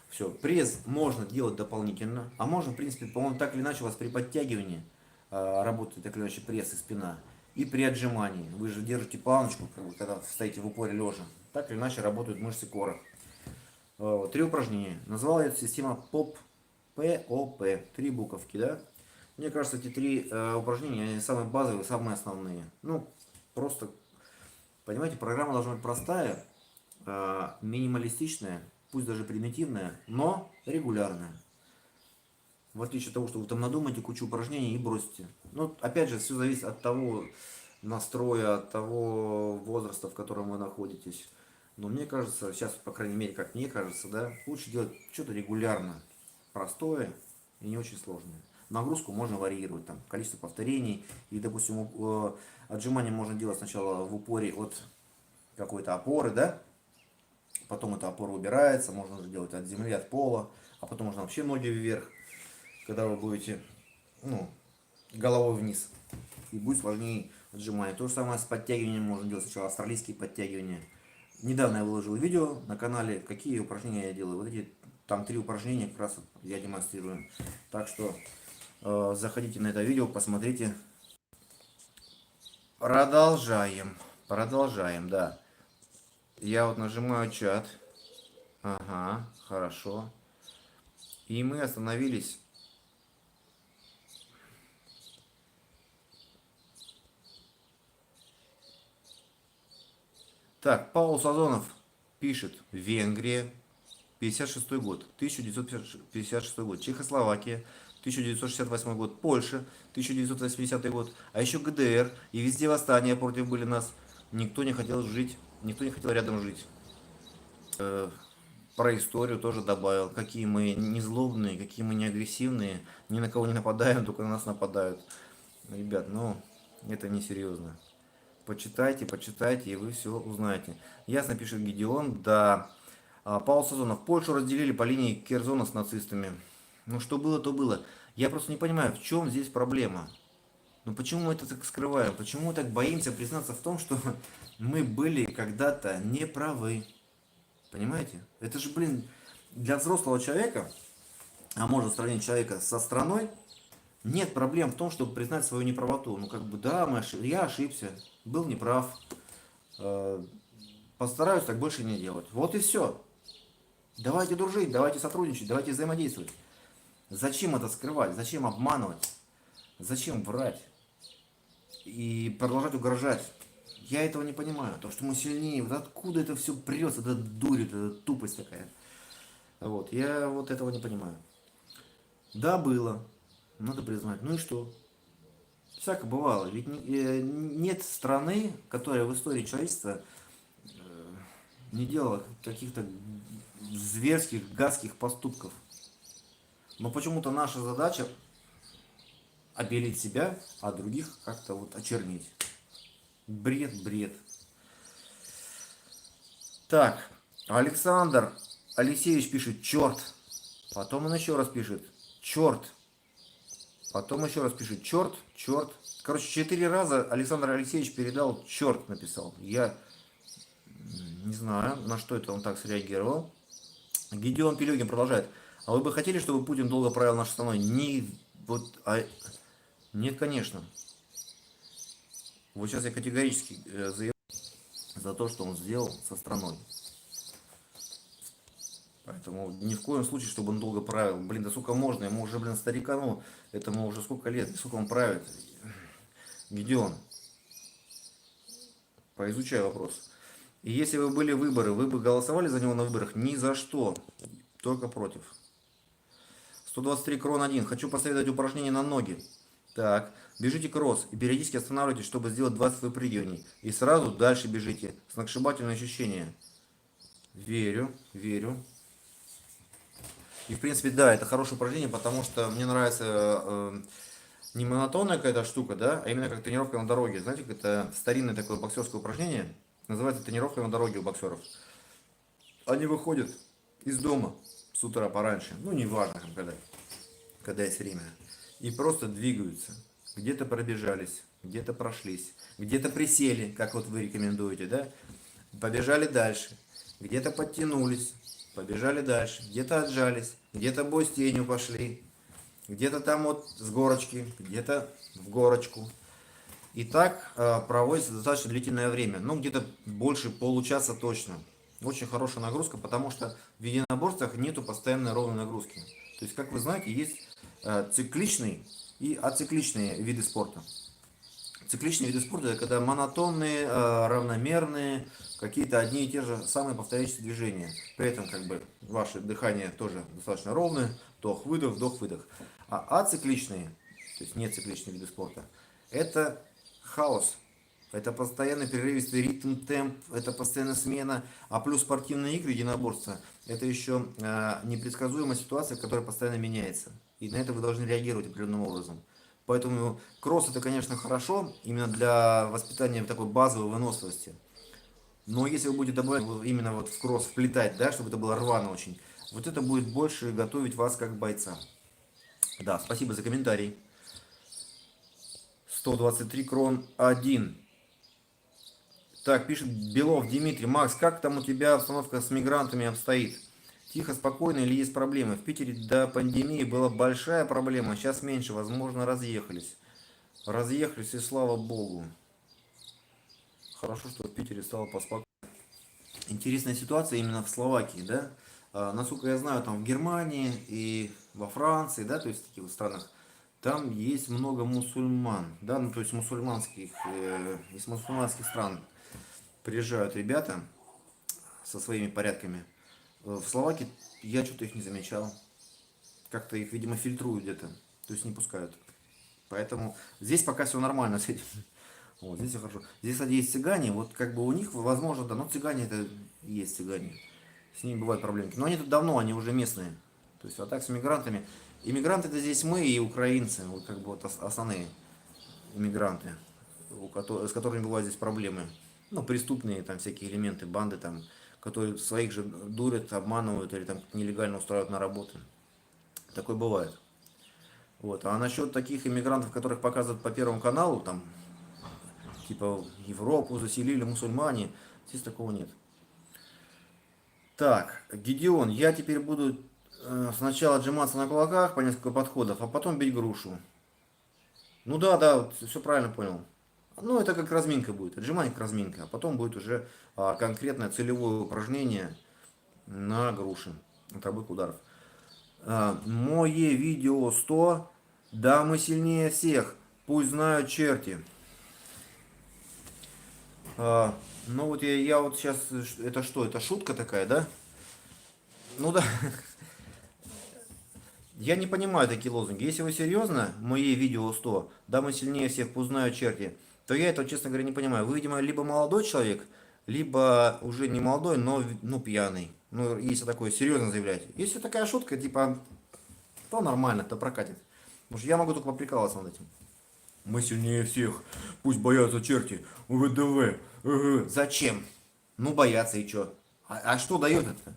Все, пресс можно делать дополнительно, а можно, в принципе, по-моему, так или иначе у вас при подтягивании работает так или иначе пресс и спина. И при отжимании. Вы же держите планочку, когда стоите в упоре лежа. Так или иначе работают мышцы кора. Три упражнения. Назвала я эту систему ПОП. ПОП. Три буковки, да? Мне кажется, эти три упражнения, они самые базовые, самые основные. Ну, просто, понимаете, программа должна быть простая, минималистичная, пусть даже примитивная, но регулярная. В отличие от того, что вы там надумаете кучу упражнений и бросите. Ну, опять же, все зависит от того настроя, от того возраста, в котором вы находитесь. Но мне кажется, сейчас, по крайней мере, как мне кажется, да, лучше делать что-то регулярно, простое и не очень сложное. Нагрузку можно варьировать, там, количество повторений. И, допустим, отжимания можно делать сначала в упоре от какой-то опоры, да, потом эта опора убирается, можно же делать от земли, от пола, а потом можно вообще ноги вверх, когда вы будете, ну, головой вниз, и будет сложнее отжимание. То же самое с подтягиванием можно делать сначала австралийские подтягивания. Недавно я выложил видео на канале, какие упражнения я делаю. Вот эти там три упражнения как раз я демонстрирую. Так что заходите на это видео, посмотрите. Продолжаем. Продолжаем, да. Я вот нажимаю чат. Ага, хорошо. И мы остановились. Так, Паул Сазонов пишет: Венгрия, 56 год, 1956 год, Чехословакия, 1968 год, Польша, 1980 год, а еще ГДР, и везде восстания против были нас. Никто не хотел жить, никто не хотел рядом жить. Про историю тоже добавил, какие мы не злобные, какие мы не агрессивные, ни на кого не нападаем, только на нас нападают. Ребят, ну, это несерьезно. Почитайте, почитайте, и вы все узнаете. Ясно, пишет Гедеон, да. Павел Сазонов. Польшу разделили по линии Керзона с нацистами. Ну что было, то было. Я просто не понимаю, в чем здесь проблема. Ну почему мы это так скрываем? Почему мы так боимся признаться в том, что мы были когда-то неправы? Понимаете? Это же, блин, для взрослого человека, а можно сравнить человека со страной, нет проблем в том, чтобы признать свою неправоту. Ну как бы, да, я ошибся, был неправ, э, постараюсь так больше не делать. Вот и все. Давайте дружить, давайте сотрудничать, давайте взаимодействовать. Зачем это скрывать? Зачем обманывать? Зачем врать? И продолжать угрожать? Я этого не понимаю. То, что мы сильнее, вот откуда это все прется, эта дурь, эта тупость такая. Вот, я вот этого не понимаю. Да, было. Надо признать. Ну и что? Всяко бывало. Ведь нет страны, которая в истории человечества не делала каких-то зверских, гадских поступков. Но почему-то наша задача обелить себя, а других как-то вот очернить. Бред, бред. Так, Александр Алексеевич пишет черт. Потом он еще раз пишет черт. Потом еще раз пишет черт, черт. Короче, 4 раза Александр Алексеевич передал черт, написал. Я не знаю, на что это он так среагировал. Гедеон Пелюгин продолжает. А вы бы хотели, чтобы Путин долго правил нашей страной? Нет, конечно. Вот сейчас я категорически заявляю за то, что он сделал со страной. Поэтому ни в коем случае, чтобы он долго правил. Блин, да сколько можно? Ему уже, блин, старикану. Этому уже сколько лет? Сколько он правит? Гедеон, поизучай вопрос. И если бы были выборы, вы бы голосовали за него на выборах? Ни за что. Только против. 123 крон 1. Хочу посоветовать упражнение на ноги. Так, бежите кросс и периодически останавливайтесь, чтобы сделать 20 выпрыгиваний. И сразу дальше бежите. Сногсшибательное ощущение. Верю, верю. И в принципе, да, это хорошее упражнение, потому что мне нравится не монотонная какая-то штука, да, а именно как тренировка на дороге. Знаете, как это старинное такое боксерское упражнение. Называется тренировка на дороге у боксеров. Они выходят из дома с утра пораньше, ну неважно, когда есть время, и просто двигаются. Где-то пробежались, где-то прошлись, где-то присели, как вот вы рекомендуете, да, побежали дальше, где-то подтянулись, побежали дальше, где-то отжались, где-то бой с тенью пошли, где-то там вот с горочки, где-то в горочку. И так проводится достаточно длительное время, ну где-то больше получаса точно. Очень хорошая нагрузка, потому что в единоборствах нету постоянной ровной нагрузки. То есть, как вы знаете, есть цикличные и ацикличные виды спорта. Цикличные виды спорта — это когда монотонные, равномерные, какие-то одни и те же самые повторяющиеся движения. При этом как бы ваше дыхание тоже достаточно ровное, вдох-выдох, вдох-выдох. А ацикличные, то есть не цикличные виды спорта, это хаос. Это постоянный прерывистый ритм, темп, это постоянная смена. А плюс спортивные игры, единоборства, это еще непредсказуемая ситуация, которая постоянно меняется. И на это вы должны реагировать определенным образом. Поэтому кросс это, конечно, хорошо, именно для воспитания такой базовой выносливости. Но если вы будете добавлять именно вот в кросс, вплетать, да, чтобы это было рвано очень, вот это будет больше готовить вас как бойца. Да, спасибо за комментарий. 123 крон 1. Так, пишет Белов Дмитрий. Макс, как там у тебя обстановка с мигрантами обстоит? Тихо, спокойно или есть проблемы? В Питере до пандемии была большая проблема, сейчас меньше, возможно, разъехались. Разъехались, и слава богу. Хорошо, что в Питере стало поспокойнее. Интересная ситуация именно в Словакии, да? Насколько я знаю, там в Германии и во Франции, да, то есть в таких вот странах, там есть много мусульман, да, ну то есть мусульманских, из мусульманских стран приезжают ребята со своими порядками. В Словакии я что-то их не замечал. Как-то их, видимо, фильтруют где-то. То есть не пускают. Поэтому здесь пока все нормально с этим. Вот, здесь все хорошо. Здесь, кстати, есть цыгане. Вот как бы у них, возможно, да, но цыгане это и есть цыгане. С ними бывают проблемки. Но они тут давно, они уже местные. То есть, а так с иммигрантами. Иммигранты это здесь мы и украинцы. Вот как бы вот основные иммигранты. с которыми бывают здесь проблемы. Ну, преступные там всякие элементы, банды там, которые своих же дурят, обманывают или там нелегально устраивают на работу. Такое бывает. Вот. А насчет таких иммигрантов, которых показывают по Первому каналу, там, типа Европу заселили мусульмане, здесь такого нет. Так, Гедеон, я теперь буду сначала отжиматься на кулаках по несколько подходов, а потом бить грушу. Ну да, да, вот, все правильно понял. Ну, это как разминка будет, отжимание как разминка, а потом будет уже конкретное целевое упражнение на груши от обоих ударов. Мое видео 100, да мы сильнее всех, пусть знают черти. Ну вот я вот сейчас, это что, это шутка такая, да? Ну да, я не понимаю такие лозунги. Если вы серьезно, мои видео 100, да мы сильнее всех, пусть знают черти, то я этого, честно говоря, не понимаю. Вы, видимо, либо молодой человек, либо уже не молодой, но ну, пьяный. Ну, если такое серьезно заявлять. Если такая шутка, типа, то нормально, то прокатит. Потому что я могу только поприкалываться над этим. Мы сильнее всех, пусть боятся черти, ВДВ. Зачем? Ну, боятся и чё? А что дает это?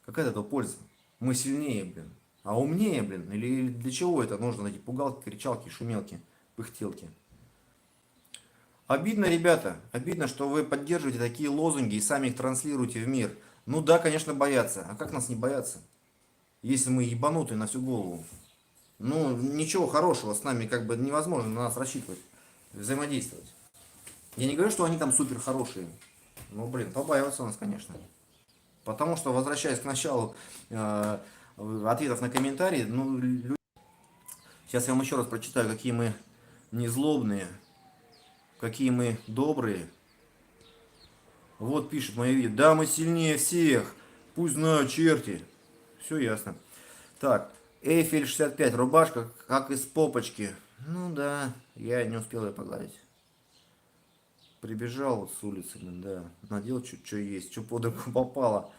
Какая это польза? Мы сильнее, блин. А умнее, блин? Или для чего это нужно? Эти пугалки, кричалки, шумелки, пыхтелки. Обидно, ребята. Обидно, что вы поддерживаете такие лозунги и сами их транслируете в мир. Ну да, конечно, боятся. А как нас не бояться? Если мы ебанутые на всю голову. Ну, ничего хорошего с нами как бы невозможно на нас рассчитывать, взаимодействовать. Я не говорю, что они там супер хорошие. Ну, блин, побаиваются нас, конечно. Потому что, возвращаясь к началу ответов на комментарии, ну, сейчас я вам еще раз прочитаю, какие мы незлобные, какие мы добрые. Вот пишет мое видео. Да, мы сильнее всех. Пусть знают черти. Все ясно. Так, Эйфель 65, рубашка, как из попочки. Ну да, я не успел ее погладить. Прибежал вот с улицы, блин, да. Надел, что есть, что под руку попало.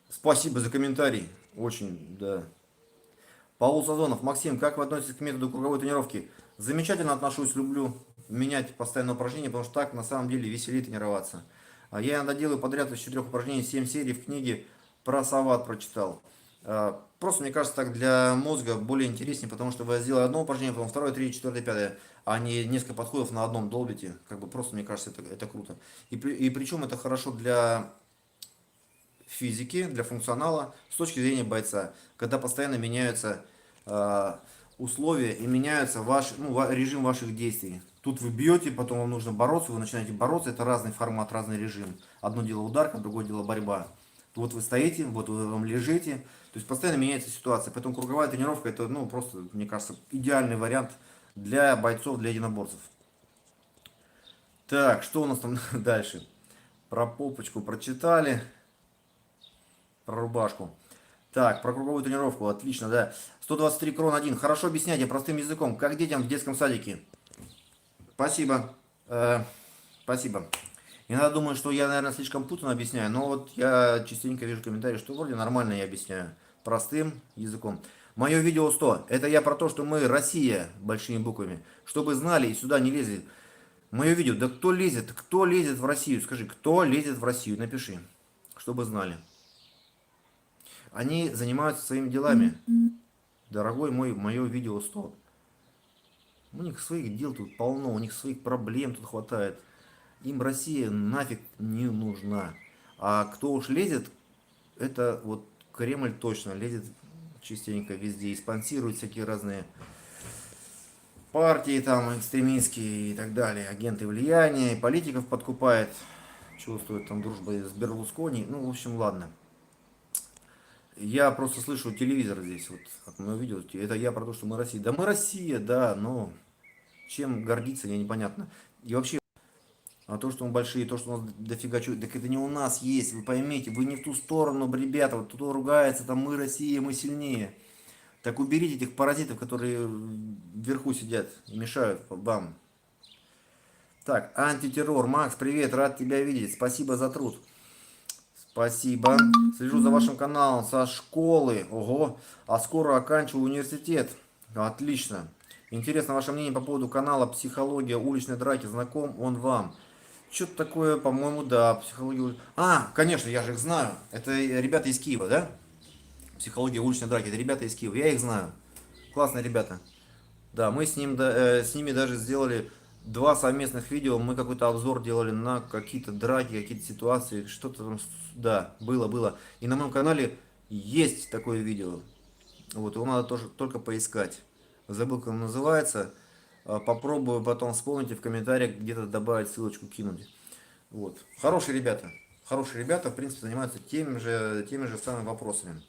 Спасибо за комментарий. Очень, да. Паул Сазонов. Максим, как вы относитесь к методу круговой тренировки? Замечательно отношусь, люблю менять постоянно упражнения, потому что так на самом деле веселее тренироваться. Я иногда делаю подряд из 4 упражнений 7 серий в книге про Сават прочитал. Просто, мне кажется, так для мозга более интереснее, потому что вы сделали одно упражнение, потом второе, третье, четвертое, пятое, а не несколько подходов на одном долбите. Как бы просто, мне кажется, это круто. И причем это хорошо для физики, для функционала с точки зрения бойца, когда постоянно меняются условия и меняется режим ваших действий. Тут вы бьете, потом вам нужно бороться, вы начинаете бороться, это разный формат, разный режим. Одно дело ударка, другое дело борьба. Вот вы стоите, вот вы вам лежите, то есть постоянно меняется ситуация. Поэтому круговая тренировка это, ну, просто, мне кажется, идеальный вариант для бойцов, для единоборцев. Так, что у нас там дальше? Про попочку прочитали. Про рубашку. Так, про круговую тренировку. Отлично, да. 123 крон 1. Хорошо объясняйте простым языком, как детям в детском садике. Спасибо. Спасибо. Иногда думаю, что я, наверное, слишком путанно объясняю, но вот я частенько вижу комментарии, что вроде нормально я объясняю. Простым языком. Мое видео 100. Это я про то, что мы Россия большими буквами. Чтобы знали и сюда не лезли. Мое видео. Да кто лезет? Кто лезет в Россию? Скажи, кто лезет в Россию? Напиши. Чтобы знали. Они занимаются своими делами. Дорогой мой, мое видео 100. У них своих дел тут полно, у них своих проблем тут хватает. Им Россия нафиг не нужна. А кто уж лезет, это вот Кремль точно лезет частенько везде и спонсирует всякие разные партии там экстремистские и так далее, агенты влияния, и политиков подкупает, чувствует там дружба с Берлускони. Ну, в общем, ладно. Я просто слышу телевизор здесь, вот, от моего видео. Это я про то, что мы Россия. Да мы Россия, да, но чем гордиться, мне непонятно. И вообще, а то, что мы большие, то, что у нас дофига чего, так это не у нас есть, вы поймите, вы не в ту сторону, ребята, вот кто ругается, там мы Россия, мы сильнее. Так уберите этих паразитов, которые вверху сидят и мешают вам. Так, антитеррор. Макс, привет, рад тебя видеть, спасибо за труд. Спасибо. Слежу за вашим каналом со школы. Ого. А скоро оканчиваю университет. Отлично. Интересно ваше мнение по поводу канала «Психология уличной драки». Знаком он вам? Что-то такое, по-моему, да. Конечно, я же их знаю. Это ребята из Киева, да? «Психология уличной драки». Это ребята из Киева. Я их знаю. Классные ребята. Да, мы с ними даже сделали два совместных видео. Мы какой-то обзор делали на какие-то драки, какие-то ситуации. Что-то там, да, было. И на моем канале есть такое видео. Вот, его надо тоже только поискать. Забыл, как он называется. Попробую потом вспомнить и в комментариях где-то добавить ссылочку, кинуть. Вот. Хорошие ребята. Хорошие ребята, в принципе, занимаются теми же самыми вопросами.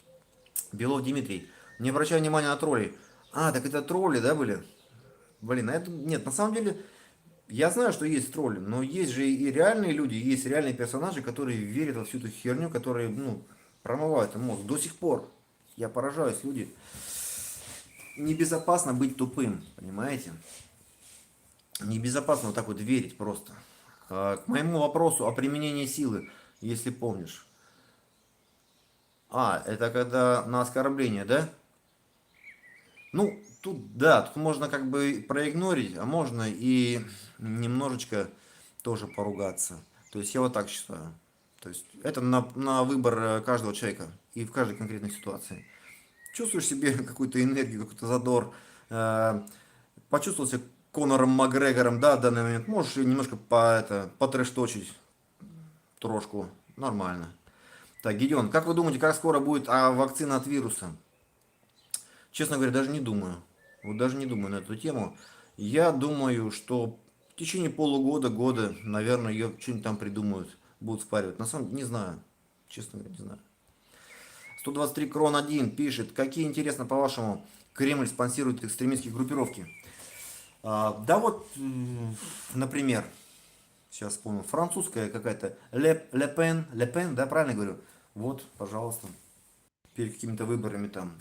Белов Дмитрий. Не обращай внимания на троллей. Так это тролли, да, были? Блин, нет, на самом деле, я знаю, что есть тролли, но есть же и реальные люди, есть реальные персонажи, которые верят во всю эту херню, которые, промывают им мозг. До сих пор. Я поражаюсь, люди. Небезопасно быть тупым, понимаете? Небезопасно вот так вот верить просто. К моему вопросу о применении силы, если помнишь. Это когда на оскорбление, да? Ну, тут, да, тут можно как бы проигнорить, а можно и немножечко тоже поругаться. То есть я вот так считаю. То есть это на выбор каждого человека и в каждой конкретной ситуации. Чувствуешь себе какую-то энергию, какой-то задор, э, почувствовал себя Конором Макгрегором, да, в данный момент, можешь немножко потрешточить трошку, нормально. Так, Гедеон, как вы думаете, как скоро будет вакцина от вируса? Честно говоря, даже не думаю. Вот даже не думаю на эту тему. Я думаю, что в течение полугода, года, наверное, ее что-нибудь там придумают, будут спаривать. На самом деле, не знаю. Честно говоря, не знаю. 123 Крон 1 пишет, какие, интересно, по-вашему, Кремль спонсирует экстремистские группировки? Да вот, например, сейчас вспомнил, французская какая-то, Ле Пен, да, правильно говорю? Вот, пожалуйста, перед какими-то выборами там.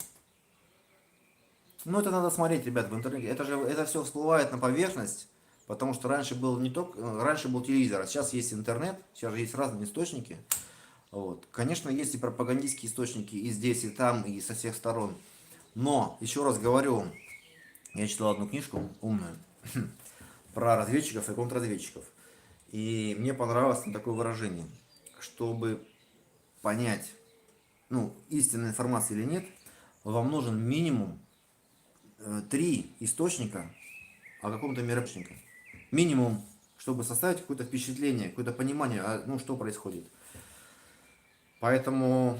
Ну, это надо смотреть, ребят, в интернете. Это все всплывает на поверхность, потому что раньше был не только, раньше был телевизор, а сейчас есть интернет, сейчас же есть разные источники. Вот. Конечно, есть и пропагандистские источники и здесь, и там, и со всех сторон. Но, еще раз говорю, я читал одну книжку умную про разведчиков и контрразведчиков. И мне понравилось там такое выражение, чтобы понять, истинная информация или нет, вам нужен минимум три источника о каком-то мероприятии. Минимум, чтобы составить какое-то впечатление, какое-то понимание, что происходит. Поэтому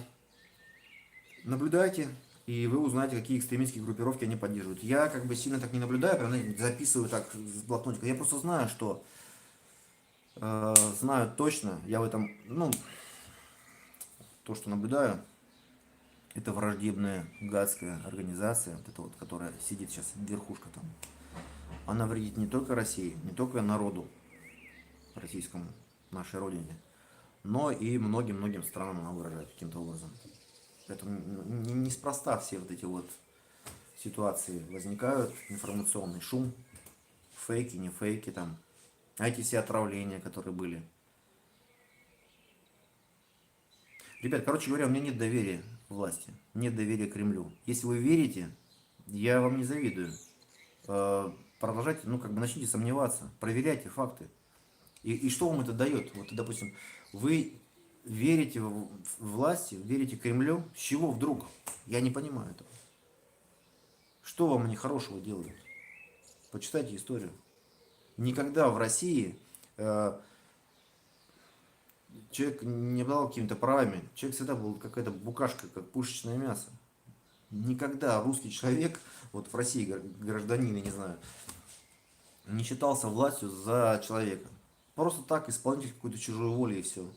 наблюдайте, и вы узнаете, какие экстремистские группировки они поддерживают. Я как бы сильно так не наблюдаю, прям записываю так с блокнотика. Я просто знаю, что знаю точно, я в этом, то, что наблюдаю, это враждебная гадская организация, вот эта вот, которая сидит сейчас, верхушка там. Она вредит не только России, не только народу российскому, нашей родине, но и многим-многим странам она угрожает каким-то образом. Поэтому неспроста все вот эти вот ситуации возникают, информационный шум, фейки, не фейки там, эти все отравления, которые были. Ребят, короче говоря, у меня нет доверия власти, нет доверия Кремлю. Если вы верите, я вам не завидую. Продолжайте, начните сомневаться, проверяйте факты. И что вам это дает? Вот, допустим, вы верите в власти, верите Кремлю, с чего вдруг? Я не понимаю этого. Что вам они хорошего делают? Почитайте историю. Никогда в России человек не обладал какими-то правами. Человек всегда был какая-то букашка, как пушечное мясо. Никогда русский человек, вот в России гражданин, я не знаю, не считался властью за человека. Просто так исполнитель какой-то чужой воли и все.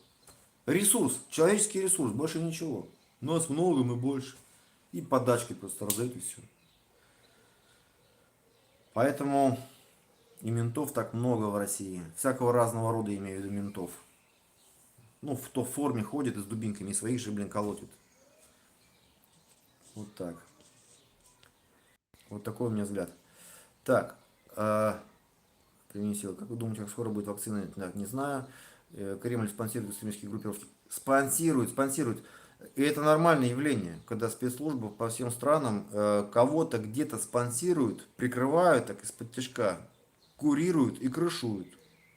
Ресурс, человеческий ресурс, больше ничего. Нас много, мы больше. И подачки просто раздают и все. Поэтому и ментов так много в России. Всякого разного рода, имею в виду, ментов. В той форме ходят и с дубинками, и своих же, колотят. Вот так. Вот такой у меня взгляд. Так. Применение силы. Как вы думаете, как скоро будет вакцина? Так, не знаю. Кремль спонсирует экстремистские группировки. Спонсирует. И это нормальное явление, когда спецслужбы по всем странам кого-то где-то спонсируют, прикрывают так из-под тяжка, курируют и крышуют.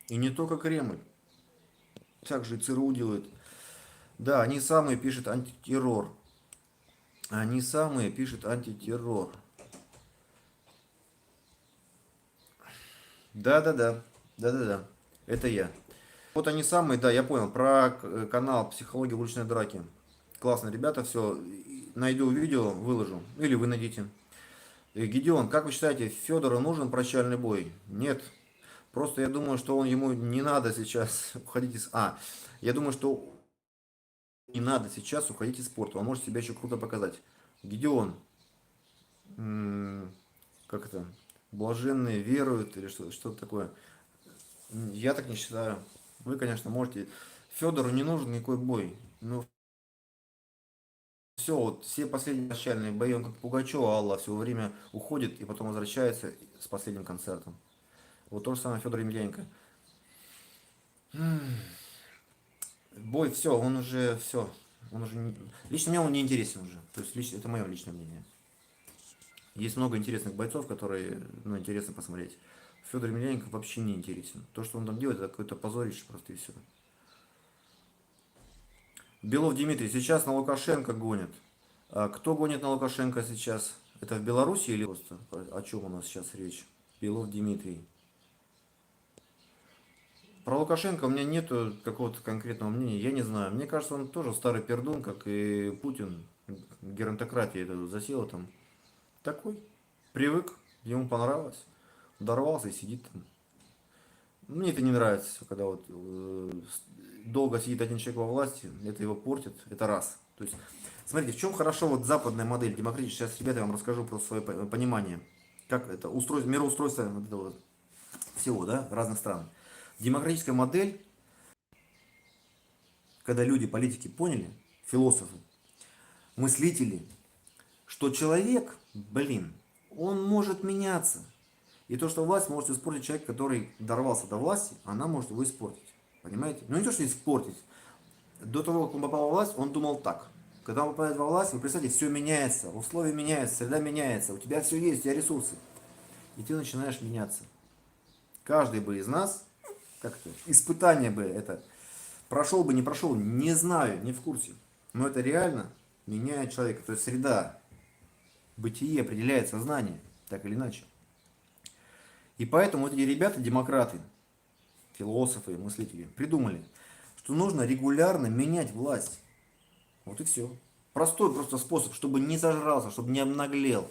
И не только Кремль. Так же и ЦРУ делают. Да, они самые пишут антитеррор. Они самые пишут антитеррор. Да-да-да. Да-да-да. Это я. Вот они самые, да, я понял, про канал «Психология уличной драки». Классно, ребята, все. Найду видео, выложу. Или вы найдите. Гедеон, как вы считаете, Федору нужен прощальный бой? Нет. Просто я думаю, что ему не надо сейчас уходить из... Я думаю, что не надо сейчас уходить из спорта. Он может себя еще круто показать. Гедеон, как это? Блаженные веруют или что-то такое. Я так не считаю. Вы, конечно, можете. Федору не нужен никакой бой. Ну, все, вот все последние прощальные бои, он как Пугачева, Алла, все время уходит и потом возвращается с последним концертом. Вот то же самое Федор Емельяненко. Бой, все, он уже, все. Он уже лично мне он не интересен уже. То есть лично, это мое личное мнение. Есть много интересных бойцов, которые, ну, интересно посмотреть. Федор Емельяненко вообще не интересен. То, что он там делает, это какое-то позорище просто и все. Белов Дмитрий, сейчас на Лукашенко гонят. А кто гонит на Лукашенко сейчас? Это в Беларуси или просто? О чем у нас сейчас речь? Белов Дмитрий. Про Лукашенко у меня нету какого-то конкретного мнения, я не знаю. Мне кажется, он тоже старый пердун, как и Путин. Геронтократия это засела там. Такой. Привык, ему понравилось. Дорвался и сидит там. Мне это не нравится, когда вот долго сидит один человек во власти, это его портит, это раз. То есть, смотрите, в чем хорошо вот западная модель демократическая. Сейчас, ребята, я вам расскажу про свое понимание. Как это, мироустройство вот этого вот всего, да, разных стран. Демократическая модель, когда люди, политики поняли, философы, мыслители, что человек, блин, он может меняться. И то, что власть может испортить человек, который дорвался до власти, она может его испортить. Понимаете? Ну не то, что испортить. До того, как он попал во власть, он думал так. Когда он попадает во власть, вы представьте, все меняется, условия меняются, среда меняется, у тебя все есть, у тебя ресурсы. И ты начинаешь меняться. Каждый бы из нас, как это, испытание бы это, прошел бы, не прошел, не знаю, не в курсе. Но это реально меняет человека. То есть среда, бытие определяет сознание, так или иначе. И поэтому вот эти ребята, демократы, философы, мыслители, придумали, что нужно регулярно менять власть. Вот и все. Простой просто способ, чтобы не зажрался, чтобы не обнаглел,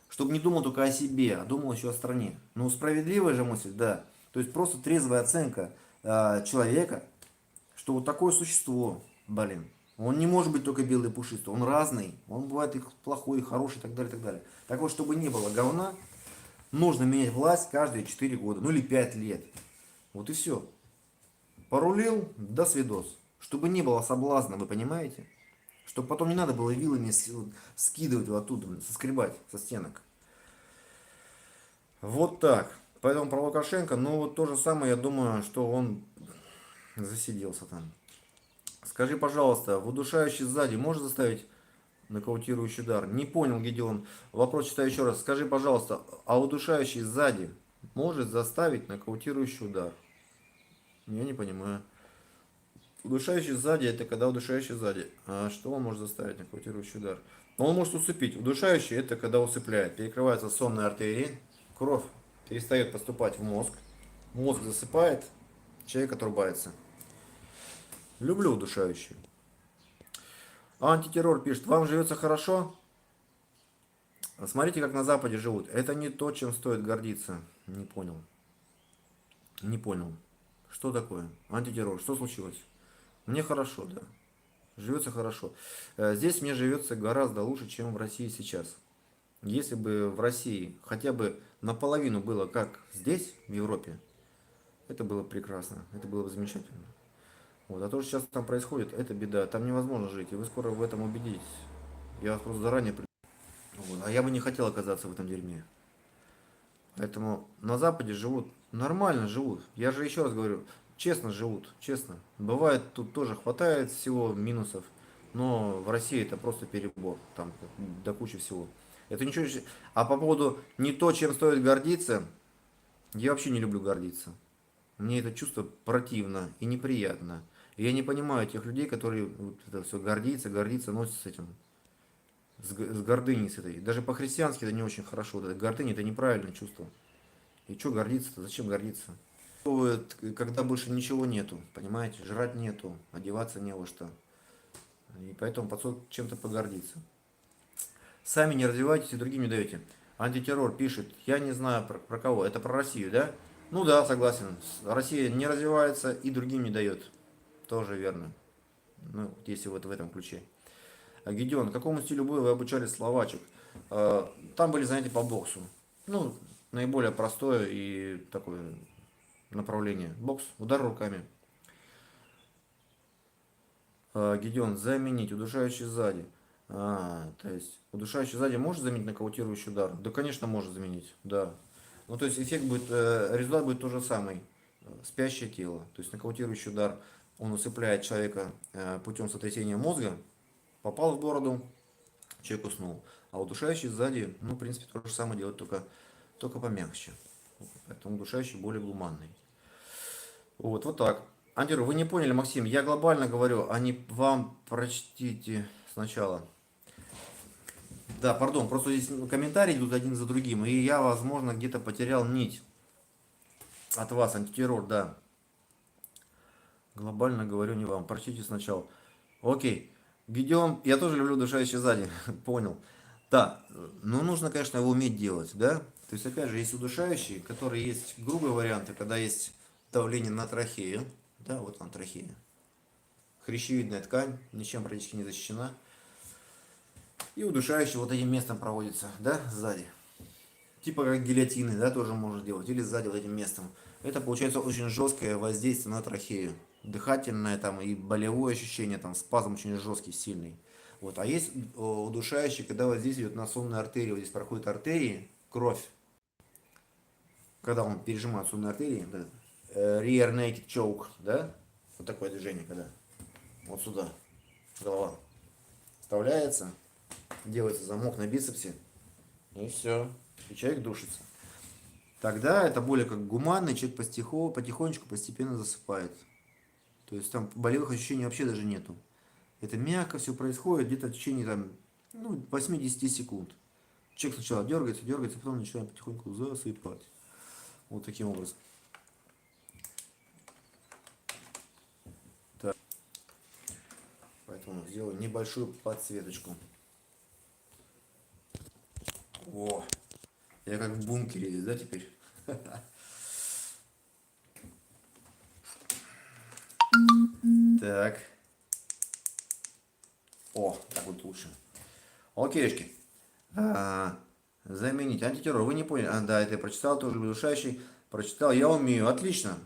чтобы не думал только о себе, а думал еще о стране. Ну, справедливая же мысль, да. То есть просто трезвая оценка человека, что вот такое существо, блин, он не может быть только белый и пушистый, он разный, он бывает и плохой, и хороший, и так далее, и так далее. Так вот, чтобы не было говна, нужно менять власть каждые 4 года, ну или 5 лет. Вот и все. Порулил, до свидос. Чтобы не было соблазна, вы понимаете? Чтобы потом не надо было вилами скидывать его оттуда, соскребать со стенок. Вот так. Поэтому про Лукашенко, ну вот то же самое, я думаю, что он засиделся там. Скажи, пожалуйста, в удушающий сзади может заставить нокаутирующий удар? Не понял, Гедеон. Вопрос читаю еще раз. Скажи, пожалуйста, а удушающий сзади может заставить нокаутирующий удар? Я не понимаю. Удушающий сзади, это когда удушающий сзади. А что он может заставить нокаутирующий удар? Он может усыпить. Удушающий это когда усыпляет. Перекрываются сонные артерии, кровь перестает поступать в мозг. Мозг засыпает, человек отрубается. Люблю удушающий. Антитеррор пишет, вам живется хорошо? Смотрите, как на Западе живут. Это не то, чем стоит гордиться. Не понял. Не понял. Что такое? Антитеррор. Что случилось? Мне хорошо, да. Живется хорошо. Здесь мне живется гораздо лучше, чем в России сейчас. Если бы в России хотя бы наполовину было как здесь, в Европе, это было прекрасно. Это было бы замечательно. Вот. А то, что сейчас там происходит, это беда. Там невозможно жить. И вы скоро в этом убедитесь. Я вас просто заранее... Вот. А я бы не хотел оказаться в этом дерьме. Поэтому на Западе живут, нормально живут. Я же еще раз говорю, честно живут, честно. Бывает, тут тоже хватает всего минусов. Но в России это просто перебор, там до кучи всего. Это ничего не... А по поводу не то, чем стоит гордиться, я вообще не люблю гордиться. Мне это чувство противно и неприятно. И я не понимаю тех людей, которые вот это все гордится, носят с этим, с гордыней с этой. Даже по-христиански это не очень хорошо. Вот эта гордыня это неправильное чувство. И что гордиться-то? Зачем гордиться? Вот, когда больше ничего нету, понимаете, жрать нету, одеваться не во что. И поэтому подсот чем-то погордиться. Сами не развиваетесь и другим не даете. Антитеррор пишет, я не знаю про кого, это про Россию, да? Ну да, согласен. Россия не развивается и другим не дает. Тоже верно. Ну, если вот в этом ключе. А Гедеон, какому стилю боя вы обучали словачек? Там были занятия по боксу. Ну, наиболее простое и такое направление. Бокс, удар руками. Гедеон, заменить, удушающий сзади. То есть удушающий сзади может заменить нокаутирующий удар? Да, конечно, может заменить, да. Ну, то есть эффект будет, результат будет тот же самый. Спящее тело. То есть нокаутирующий удар, он усыпляет человека путем сотрясения мозга, попал в бороду, человек уснул. А удушающий сзади, ну, в принципе, то же самое делает, только помягче. Поэтому удушающий более гуманный. Вот так. Антир, вы не поняли, Максим, я глобально говорю, а не вам прочтите сначала. Да, пардон, просто здесь комментарии идут один за другим, и я, возможно, где-то потерял нить от вас, антитеррор, да. Глобально говорю не вам, прочтите сначала. Окей. Гедеон, я тоже люблю удушающий сзади, понял. Да, ну нужно, конечно, его уметь делать, да? То есть, опять же, есть удушающие, которые есть грубые варианты, когда есть давление на трахею, да, вот она трахея. Хрящевидная ткань, ничем практически не защищена. И удушающий вот этим местом проводится, да, сзади. Типа как гильотины, да, тоже можно делать. Или сзади вот этим местом. Это получается очень жесткое воздействие на трахею. Дыхательное там и болевое ощущение, там спазм очень жесткий, сильный. Вот. А есть удушающий, когда вот здесь идет на сонной артерии, вот здесь проходит артерии, кровь. Когда он пережимает сонные артерии, да, rear naked choke, да, вот такое движение, когда вот сюда голова вставляется, делается замок на бицепсе, и все, и человек душится. Тогда это более как гуманный, человек потихонечку, постепенно засыпает. То есть там болевых ощущений вообще даже нету. Это мягко все происходит где-то в течение там, ну, 8-10 секунд. Человек сначала дергается, потом начинает потихоньку засыпать. Вот таким образом. Так. Поэтому сделаю небольшую подсветочку. О, я как в бункере здесь, да, теперь? Так. О, так вот лучше. Окейшки. Заменить антитеррор. Вы не поняли? Да, это я прочитал, тоже удушающий. Прочитал, я умею. Отлично.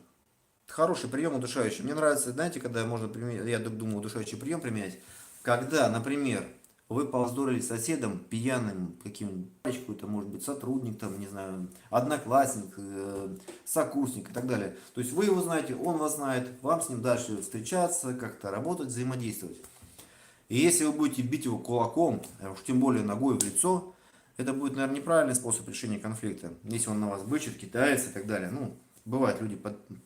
Хороший прием удушающий. Мне нравится, знаете, когда можно применять, я думаю, удушающий прием применять. Когда, например, вы повздорили с соседом пьяным каким-нибудь, это может быть сотрудник, там, не знаю, одноклассник, сокурсник и так далее. То есть вы его знаете, он вас знает, вам с ним дальше встречаться, как-то работать, взаимодействовать. И если вы будете бить его кулаком, а уж тем более ногой в лицо, это будет, наверное, неправильный способ решения конфликта. Если он на вас бычит, кидается и так далее. Ну, бывает, люди,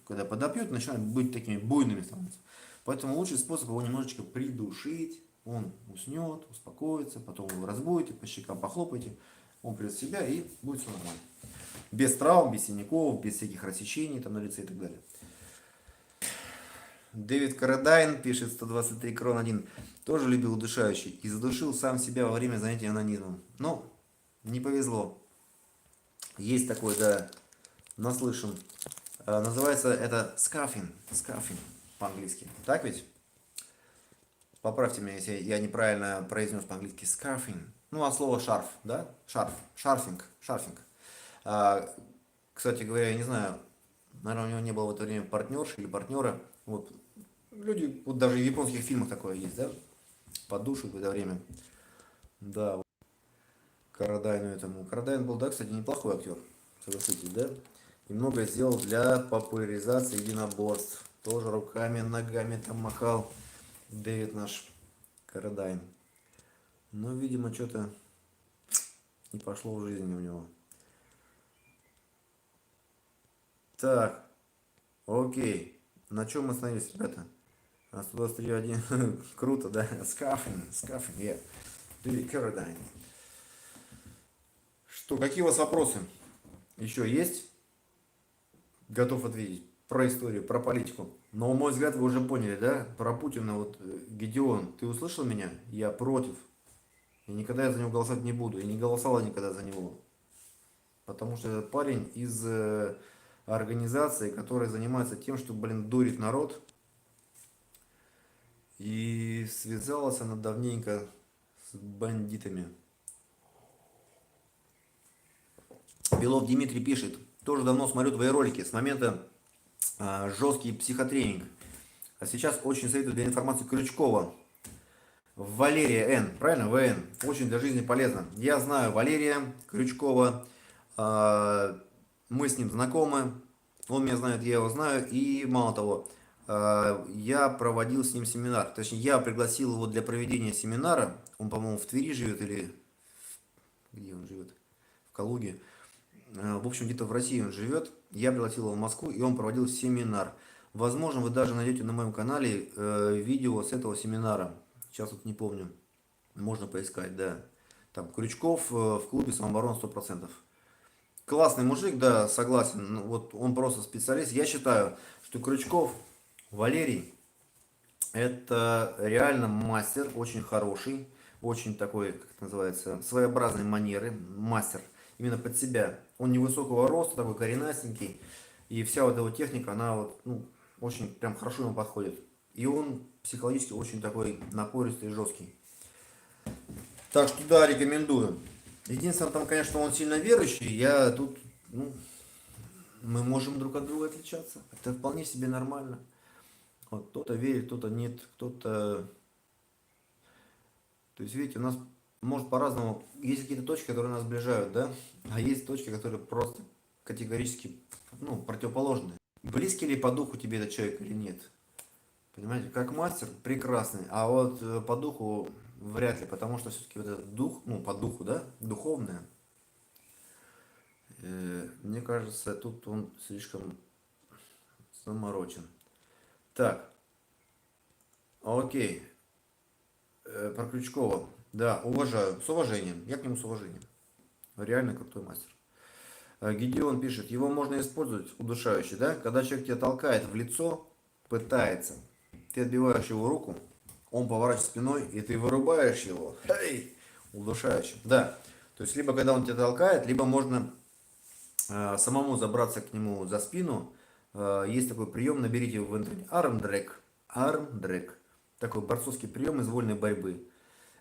когда подопьют, начинают быть такими буйными становятся. Поэтому лучший способ его немножечко придушить. Он уснет, успокоится, потом вы его разбудите, по щекам похлопаете, он придет в себя и будет все нормально. Без травм, без синяков, без всяких рассечений там на лице и так далее. Дэвид Карадайн пишет 123 крон 1. Тоже любил удушающий. И задушил сам себя во время занятия анонизмом. Но не повезло. Есть такой, да, наслышан. Называется это скафинг. Скафинг по-английски. Так ведь? Поправьте меня, если я неправильно произнес по-английски скафинг. Ну, а слово шарф, да? Шарф. Шарфинг. Шарфинг. Кстати говоря, я не знаю, наверное, у него не было в это время партнерши или партнера. Вот. Люди, вот даже в японских фильмах такое есть, да? Подушек в это время. Да, Карадайну этому. Карадайн был, да, кстати, неплохой актер, согласитесь, да? И многое сделал для популяризации единоборств. Тоже руками, ногами там махал Дэвид наш. Карадайн. Ну, видимо, что-то не пошло в жизни у него. Так, окей. На чем мы остановились, ребята? 123.1. Круто, да? Скафин, yeah. Карадайн. Что, какие у вас вопросы? Еще есть? Готов ответить. Про историю, про политику. Но, на мой взгляд, вы уже поняли, да? Про Путина, вот, Гедеон, ты услышал меня? Я против. И никогда я за него голосовать не буду. И не голосовал никогда за него. Потому что этот парень из организации, которая занимается тем, что, блин, дурит народ. И связалась она давненько с бандитами. Белов Дмитрий пишет. Тоже давно смотрю твои ролики. С момента жесткий психотренинг. А сейчас очень советую для информации Крючкова. Валерия Н. Правильно? ВН. Очень для жизни полезно. Я знаю Валерия Крючкова. Мы с ним знакомы. Он меня знает, я его знаю. И мало того, я проводил с ним семинар. Точнее, я пригласил его для проведения семинара. Он, по-моему, в Твери живет или... Где он живет? В Калуге. В общем, где-то в России он живет. Я пригласил его в Москву, и он проводил семинар. Возможно, вы даже найдете на моем канале видео с этого семинара. Сейчас вот не помню. Можно поискать, да. Там Крючков в клубе самообороны 100%. Классный мужик, да, согласен. Ну, вот он просто специалист. Я считаю, что Крючков, Валерий, это реально мастер, очень хороший, очень такой, как это называется, своеобразной манеры, мастер. Именно под себя. Он невысокого роста, такой коренастенький. И вся вот его техника, она вот, ну, очень прям хорошо ему подходит. И он психологически очень такой напористый и жесткий. Так что да, рекомендую. Единственное, там, конечно, он сильно верующий. Я тут, ну, мы можем друг от друга отличаться. Это вполне себе нормально. Вот кто-то верит, кто-то нет, кто-то... То есть, видите, у нас может по-разному. Есть какие-то точки, которые нас сближают, да? А есть точки, которые просто категорически, ну, противоположные. Близкий ли по духу тебе этот человек или нет? Понимаете, как мастер прекрасный, а вот по духу вряд ли, потому что все-таки вот этот дух, ну, по духу, да, духовное, мне кажется, тут он слишком заморочен. Так, окей, про Крючкова. Да, уважаю, с уважением, я к нему с уважением. Реально крутой мастер. Гедеон пишет, его можно использовать удушающе, да? Когда человек тебя толкает в лицо, пытается, ты отбиваешь его руку, он поворачивает спиной, и ты вырубаешь его. Эй! Удушающе. Да. То есть, либо когда он тебя толкает, либо можно самому забраться к нему за спину. Есть такой прием, наберите его в интернете. Армдрэг. Армдрэг. Такой борцовский прием из вольной борьбы.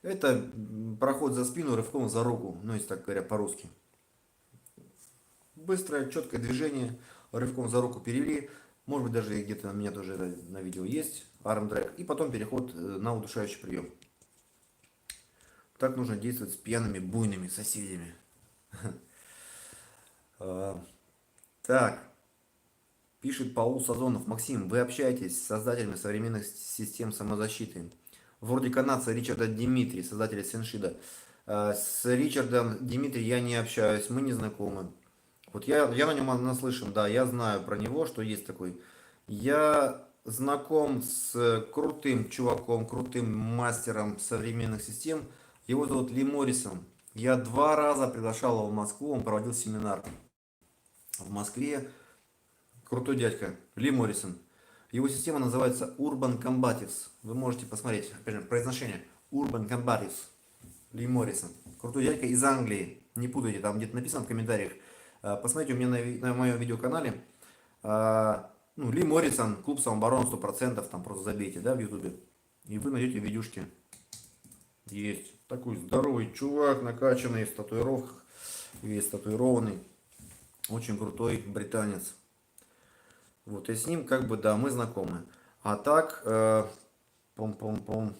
Это проход за спину рывком за руку. Ну, если так говоря по-русски. Быстрое, четкое движение. Рывком за руку перевели. Может быть, даже где-то у меня тоже это на видео есть. Армдрэг. И потом переход на удушающий прием. Так нужно действовать с пьяными, буйными соседями. Так, пишет Паул Сазонов. Максим, вы общаетесь с создателями современных систем самозащиты. Вроде канадца Ричарда Димитри, создателя Сеншида. С Ричардом Димитри я не общаюсь, мы не знакомы. Вот я на нем наслышан, да, я знаю про него, что есть такой. Я знаком с крутым чуваком, крутым мастером современных систем. Его зовут Ли Моррисон. Я 2 раза приглашал его в Москву, он проводил семинар в Москве. Крутой дядька, Ли Моррисон. Его система называется Urban Combatives. Вы можете посмотреть, опять же, произношение. Urban Combatives. Ли Моррисон. Крутой дядька из Англии. Не путайте, там где-то написано в комментариях. Посмотрите у меня на моем видеоканале. Ну, Ли Моррисон, клуб самообороны 100%, там просто забейте, да, в ютубе. И вы найдете видюшки. Есть. Такой здоровый чувак, накачанный, в татуировках. Весь татуированный. Очень крутой британец. Вот, и с ним как бы, да, мы знакомы. А так, пом-пом-пом.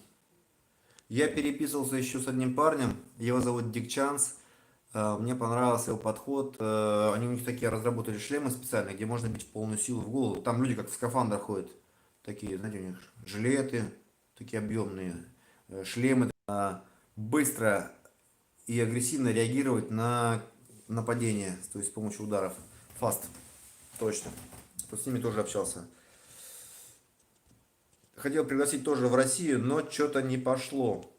Я переписывался еще с одним парнем, его зовут Дик Чанс. Мне понравился его подход. Они у них такие разработали шлемы специальные, где можно бить в полную силу в голову. Там люди как в скафандрах ходят. Такие, знаете, у них жилеты, такие объемные. шлемы, быстро и агрессивно реагировать на нападение, то есть с помощью ударов. Фаст, точно. Вот с ними тоже общался. Хотел пригласить тоже в Россию, но что-то не пошло.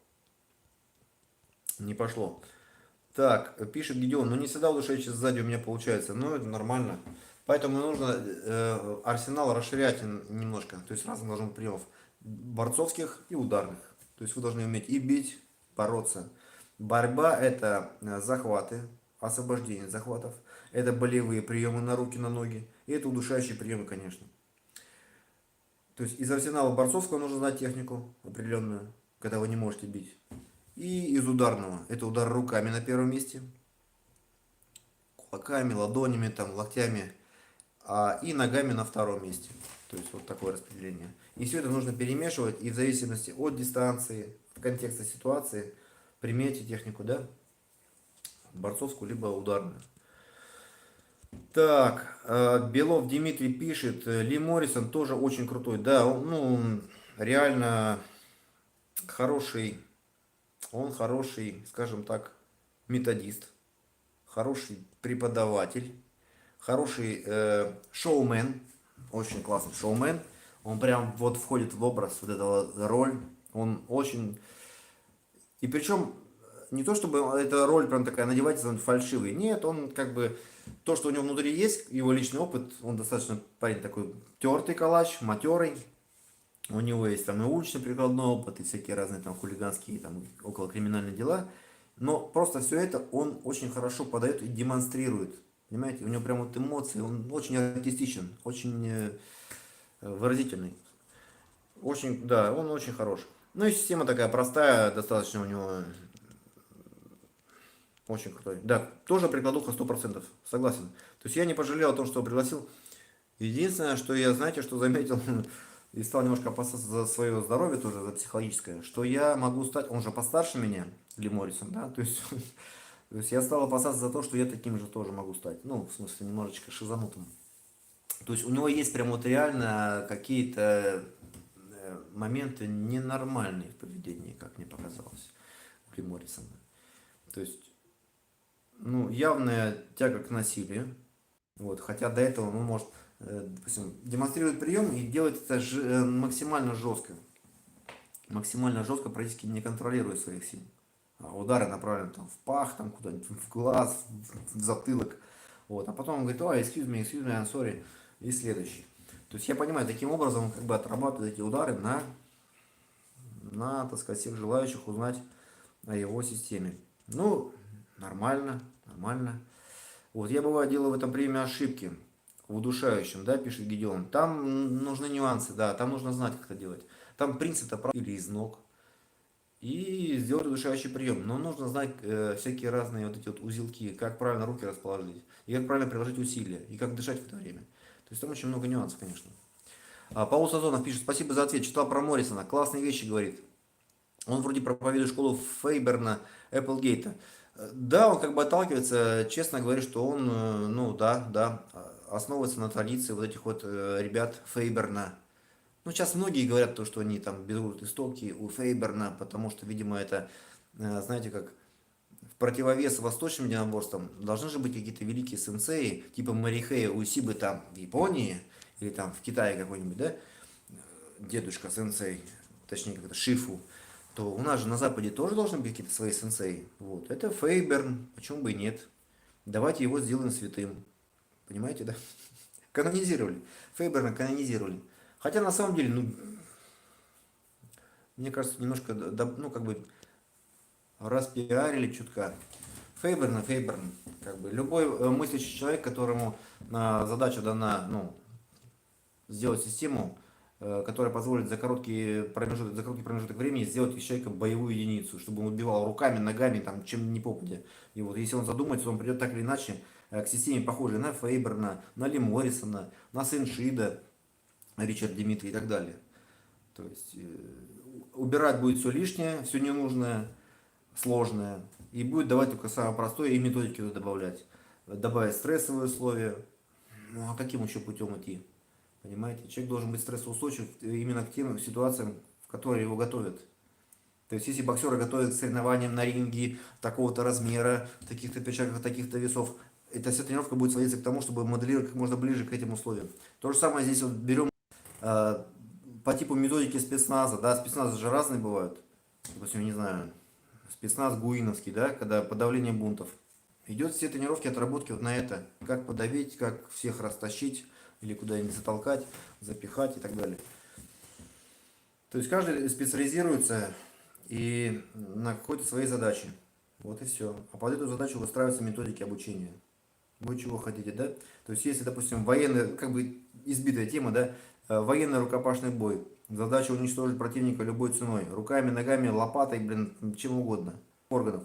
Не пошло. Так, пишет Гедеон, ну не всегда удушающий сзади у меня получается, но это нормально. Поэтому нужно арсенал расширять немножко. То есть разных должно быть приемов. Борцовских и ударных. То есть вы должны уметь и бить, бороться. Борьба это захваты, освобождение захватов. Это болевые приемы на руки, на ноги. И это удушающие приемы, конечно. То есть из арсенала борцовского нужно знать технику определенную, когда вы не можете бить. И из ударного. Это удар руками на первом месте. Кулаками, ладонями, там, локтями. И ногами на втором месте. То есть вот такое распределение. И все это нужно перемешивать. И в зависимости от дистанции, от контекста ситуации, применяйте технику, да? Борцовскую, либо ударную. Так, Белов Дмитрий пишет, Ли Моррисон тоже очень крутой. Да, он, ну, реально хороший, он хороший, скажем так, методист, хороший преподаватель, хороший шоумен, очень классный шоумен. Он прям вот входит в образ вот этого роль. Он очень... И причем не то чтобы эта роль прям такая надевается, он фальшивый. Нет, он как бы... То, что у него внутри есть, его личный опыт, он достаточно парень такой тертый калач, матерый. У него есть там и улично-прикладной опыт, и всякие разные там хулиганские, там околокриминальные дела. Но просто все это он очень хорошо подает и демонстрирует. Понимаете, у него прям вот эмоции, он очень артистичен, очень выразительный. Очень, да, он очень хорош. Ну и система такая простая, достаточно у него очень крутой. Да, тоже прикладуха 100%, согласен. То есть я не пожалел о том, что пригласил. Единственное, что я, знаете, что заметил, и стал немножко опасаться за свое здоровье тоже, за психологическое, что я могу стать, он же постарше меня, Ли Моррисон, да, то есть я стал опасаться за то, что я таким же тоже могу стать, ну, в смысле, немножечко шизанутым. То есть у него есть прям вот реально какие-то моменты ненормальные в поведении, как мне показалось, у Ли Моррисона. То есть, ну, явная тяга к насилию, вот, хотя до этого, ну, может, допустим, демонстрирует прием и делает это максимально жестко. Максимально жестко, практически не контролируя своих сил. Удары направлены там, в пах, там куда-нибудь, в глаз, в затылок. Вот. А потом он говорит, ой, excuse me, I'm sorry. И следующий. То есть я понимаю, таким образом он как бы отрабатывает эти удары на, так сказать, всех желающих узнать о его системе. Ну, нормально, нормально. Вот, я бываю делаю в этом время ошибки в удушающем, да, пишет Гедеон. Там нужны нюансы, да, там нужно знать, как это делать. Там принцип-то или из ног. И сделать удушающий прием. Но нужно знать всякие разные вот эти вот узелки, как правильно руки расположить, и как правильно приложить усилия, и как дышать в это время. То есть там очень много нюансов, конечно. Паул Сазонов пишет, спасибо за ответ, читал про Моррисона, классные вещи говорит. Он вроде проповедует школу Фейберна, Эпплгейта. Да, он как бы отталкивается, честно говорю, что он, ну да, основывается на традиции вот этих вот ребят Фейберна. Ну, сейчас многие говорят то, что они там берут истоки у Фейберна, потому что, видимо, это, знаете, как в противовес восточным единоборствам должны же быть какие-то великие сенсеи, типа Марихея Усибы там в Японии, или там в Китае какой-нибудь, да, дедушка сенсей, точнее, как это Шифу, то у нас же на Западе тоже должны быть какие-то свои сенсеи. Вот. Это Фейберн, почему бы и нет. Давайте его сделаем святым. Понимаете, да? Канонизировали. Фейберна канонизировали. Хотя на самом деле, ну, мне кажется, немножко, ну, как бы распиарили чутка. Фейберн, как бы любой мыслящий человек, которому задача дана, ну, сделать систему, которая позволит за короткий промежуток времени сделать из человека боевую единицу, чтобы он убивал руками, ногами, там, чем ни попадя. И вот если он задумается, он придет так или иначе к системе, похожей на Фейберна, на Ли Моррисона, на Сеншида, Ричард Димитри и так далее. То есть убирать будет все лишнее, все ненужное, сложное. И будет давать только самое простое и методики туда добавлять. Добавить стрессовые условия. Ну а каким еще путем идти? Понимаете? Человек должен быть стрессоустойчив именно к тем ситуациям, в которые его готовят. То есть, если боксеры готовят к соревнованиям на ринге такого-то размера, таких-то перчатках, таких-то весов, эта вся тренировка будет сводиться к тому, чтобы моделировать как можно ближе к этим условиям. То же самое здесь вот берем э, по типу методики спецназа, да, спецназы же разные бывают. Допустим, не знаю, спецназ гуиновский, да, когда подавление бунтов. Идет все тренировки, отработки вот на это. Как подавить, как всех растащить, или куда-нибудь затолкать, запихать и так далее. То есть каждый специализируется и на какой-то своей задаче. Вот и все. А под эту задачу выстраиваются методики обучения. Вы чего хотите, да? То есть, если, допустим, военный, как бы избитая тема, да, военный рукопашный бой. Задача уничтожить противника любой ценой. Руками, ногами, лопатой, блин, чем угодно. Органов.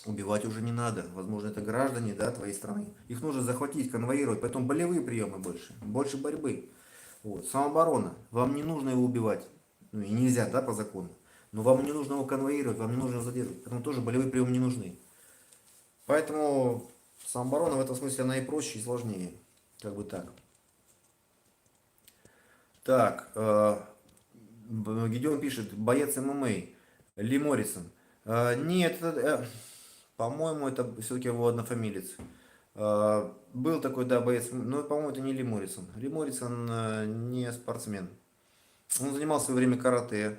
Убивать уже не надо. Возможно, это граждане, да, твоей страны. Их нужно захватить, конвоировать. Поэтому болевые приемы больше. Больше борьбы. Вот. Самооборона. Вам не нужно его убивать. Ну и нельзя, да, по закону. Но вам не нужно его конвоировать, вам не нужно его задерживать. Поэтому тоже болевые приемы не нужны. Поэтому самооборона в этом смысле она и проще, и сложнее. Как бы так. Так, Гедеон пишет, боец ММА, Ли Моррисон. Нет, по-моему, это все-таки его однофамилец. Был такой, да, боец, но, по-моему, это не Ли Моррисон. Ли Моррисон не спортсмен. Он занимался во время карате,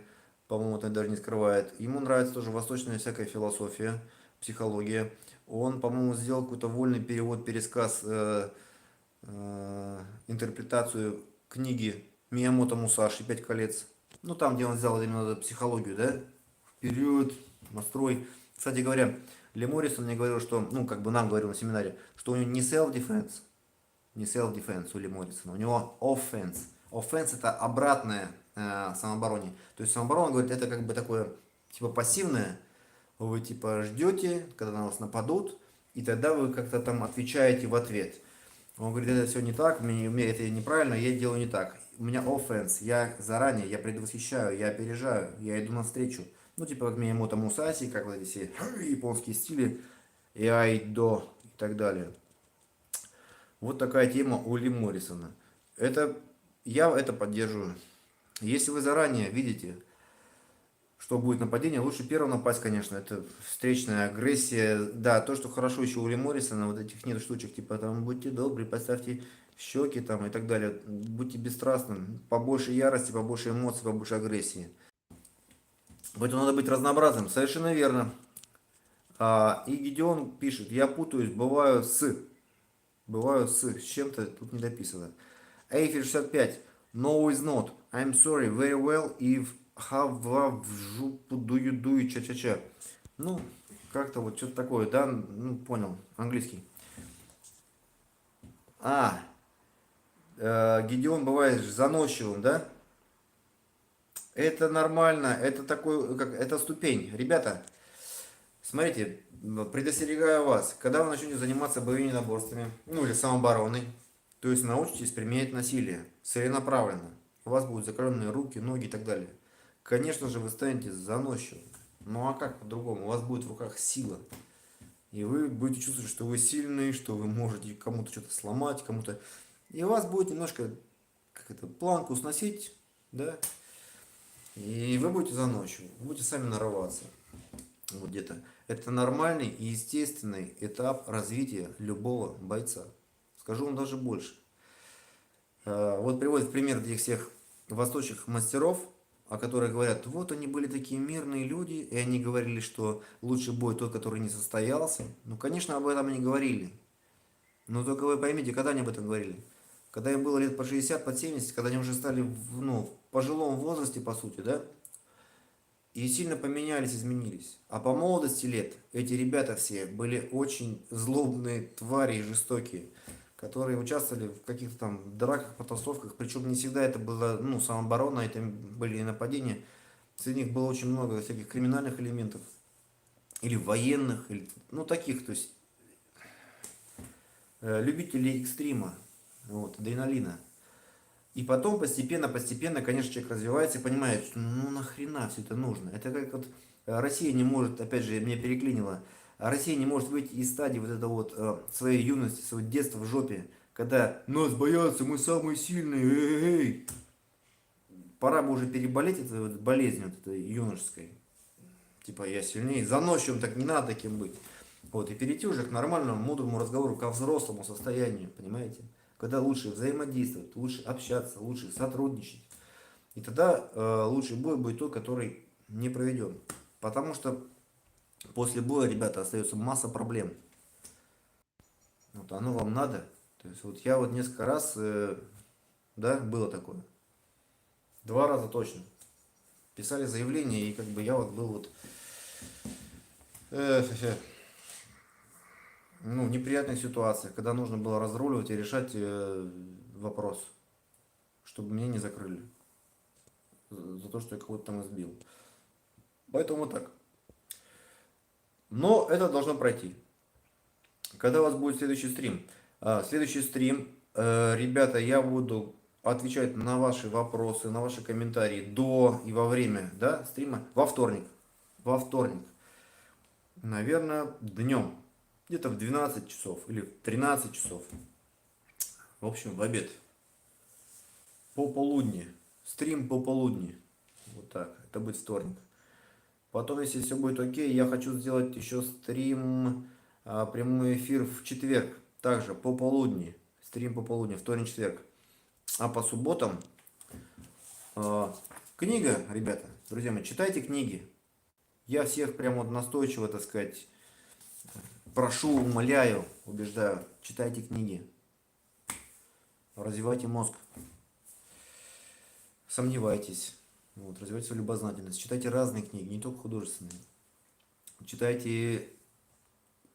по-моему, это даже не скрывает. Ему нравится тоже восточная всякая философия, психология. Он, по-моему, сделал какой-то вольный перевод, пересказ, интерпретацию книги Миямото Мусаши «Пять колец». Ну, там, где он взял именно психологию, да? Вперед, настрой. Кстати говоря, Ли Моррисон мне говорил, что, ну, как бы нам говорил на семинаре, что у него не self-defense, не self-defense у Ли Моррисона, у него offense. Offense это обратное самообороне. То есть самооборона, говорит, это как бы такое, типа пассивное. Вы типа ждете, когда на вас нападут, и тогда вы как-то там отвечаете в ответ. Он говорит, это все не так, мне это неправильно, я делаю не так. У меня offense, я заранее, я предвосхищаю, я опережаю, я иду навстречу. Ну, типа как Миямото Мусаси, как вот эти все японские стили, айдо и так далее. Вот такая тема у Ли Моррисона. Это, я это поддерживаю. Если вы заранее видите, что будет нападение, лучше первым напасть, конечно. Это встречная агрессия. Да, то, что хорошо еще у Ли Моррисона, вот этих нет штучек, типа там будьте добры, поставьте щеки там и так далее. Будьте бесстрастным. Побольше ярости, побольше эмоций, побольше агрессии. Поэтому надо быть разнообразным. Совершенно верно. И Гедеон пишет, я путаюсь, бываю с чем-то, тут не дописано. Эйфель 65. No is not. I'm sorry. Very well. If have в жопу дую ча-ча-ча. Ну, как-то вот что-то такое, да? Ну, понял. Английский. Гедеон бывает заносчивым, да? Это нормально. Это такой, как, это ступень. Ребята, смотрите, предостерегаю вас, когда вы начнете заниматься боевыми наборствами, ну или самообороной, то есть научитесь применять насилие целенаправленно, у вас будут закаленные руки, ноги и так далее. Конечно же, вы станете заносчивым. Ну а как по-другому? У вас будет в руках сила. И вы будете чувствовать, что вы сильный, что вы можете кому-то что-то сломать, кому-то... И у вас будет немножко, как это, планку сносить, да? И вы будете заносчивы, вы будете сами нарываться. Вот где-то. Это нормальный и естественный этап развития любого бойца. Скажу вам даже больше. Вот приводят в пример этих всех восточных мастеров, о которых говорят, вот они были такие мирные люди, и они говорили, что лучший бой тот, который не состоялся. Ну, конечно, об этом они говорили. Но только вы поймите, когда они об этом говорили? Когда им было лет по 60, по 70, когда они уже стали в пожилом возрасте, по сути, да? И сильно поменялись, изменились. А по молодости лет эти ребята все были очень злобные твари и жестокие, которые участвовали в каких-то там драках, потасовках. Причем не всегда это было, самооборона, это были и нападения. Среди них было очень много всяких криминальных элементов. Или военных, или, таких, то есть любителей экстрима, вот, адреналина. И потом постепенно, конечно, человек развивается и понимает, что нахрена все это нужно. Это как вот Россия не может, опять же, меня переклинило, Россия не может выйти из стадии вот этого вот своей юности, своего детства в жопе, когда нас боятся, мы самые сильные, эй-эй-эй. Пора бы уже переболеть этой вот болезнью вот этой юношеской. Типа я сильнее, заносчивым так не надо таким быть. Вот, и перейти уже к нормальному, мудрому разговору, ко взрослому состоянию, понимаете? Когда лучше взаимодействовать, лучше общаться, лучше сотрудничать. И тогда лучший бой будет тот, который не проведен. Потому что после боя, ребята, остается масса проблем. Вот оно вам надо. То есть вот я вот несколько раз, да, было такое. 2 раза точно. Писали заявление, и как бы я вот был вот, э, ну, в неприятных ситуациях, когда нужно было разруливать и решать вопрос, чтобы меня не закрыли за то, что я кого-то там избил. Поэтому вот так. Но это должно пройти. Когда у вас будет следующий стрим? Следующий стрим, ребята, я буду отвечать на ваши вопросы, на ваши комментарии до и во время, да, стрима во вторник. Во вторник. Наверное, днем. Где-то в 12 часов или в 13 часов. В общем, в обед. Пополудни. Стрим пополудни. Вот так. Это будет вторник. Потом, если все будет окей, я хочу сделать еще стрим, прямой эфир в четверг. Также пополудни. Стрим пополудни, вторник, четверг. А по субботам книга, ребята, друзья мои, читайте книги. Я всех прямо вот настойчиво, так сказать, прошу, умоляю, убеждаю, читайте книги. Развивайте мозг. Сомневайтесь. Вот, развивайте свою любознательность. Читайте разные книги, не только художественные. Читайте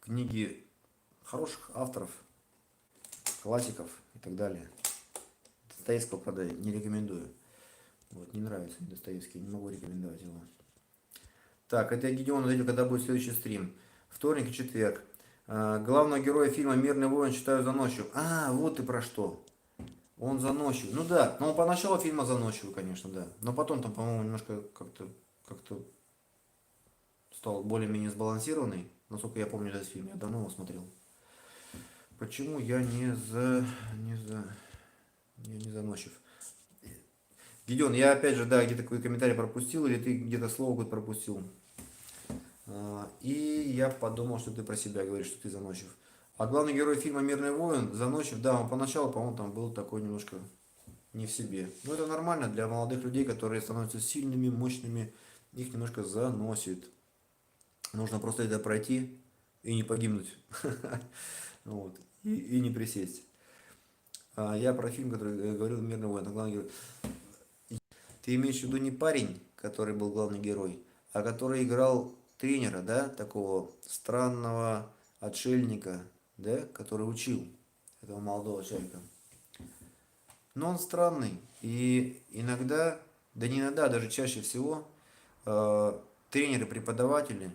книги хороших авторов, классиков и так далее. Достоевского, правда, не рекомендую. Вот, не нравится Достоевский, не могу рекомендовать его. Так, это я Гедеон ответил, когда будет следующий стрим. Вторник и четверг. Главного героя фильма «Мирный воин» считаю заносчивым. Вот ты про что. Он заносчивый. Ну да, но он поначалу фильма заносчивый, конечно, да. Но потом там, по-моему, немножко как-то стал более-менее сбалансированный. Насколько я помню этот фильм, я давно его смотрел. Почему я не заносчив? Гедеон, я опять же, да, где-то какой комментарий пропустил, или ты где-то слово какое-то пропустил. И я подумал, что ты про себя говоришь, что ты заносчив. А главный герой фильма «Мирный воин» заносчив, да, он поначалу, по-моему, там был такой немножко не в себе. Но это нормально для молодых людей, которые становятся сильными, мощными, их немножко заносит. Нужно просто это пройти и не погибнуть. Вот. И не присесть. Я про фильм, который говорил «Мирный воин», главный герой. Ты имеешь в виду не парень, который был главный герой, а который играл тренера, да, такого странного отшельника, да, который учил этого молодого человека. Но он странный, и иногда, да не иногда, даже чаще всего, тренеры, преподаватели,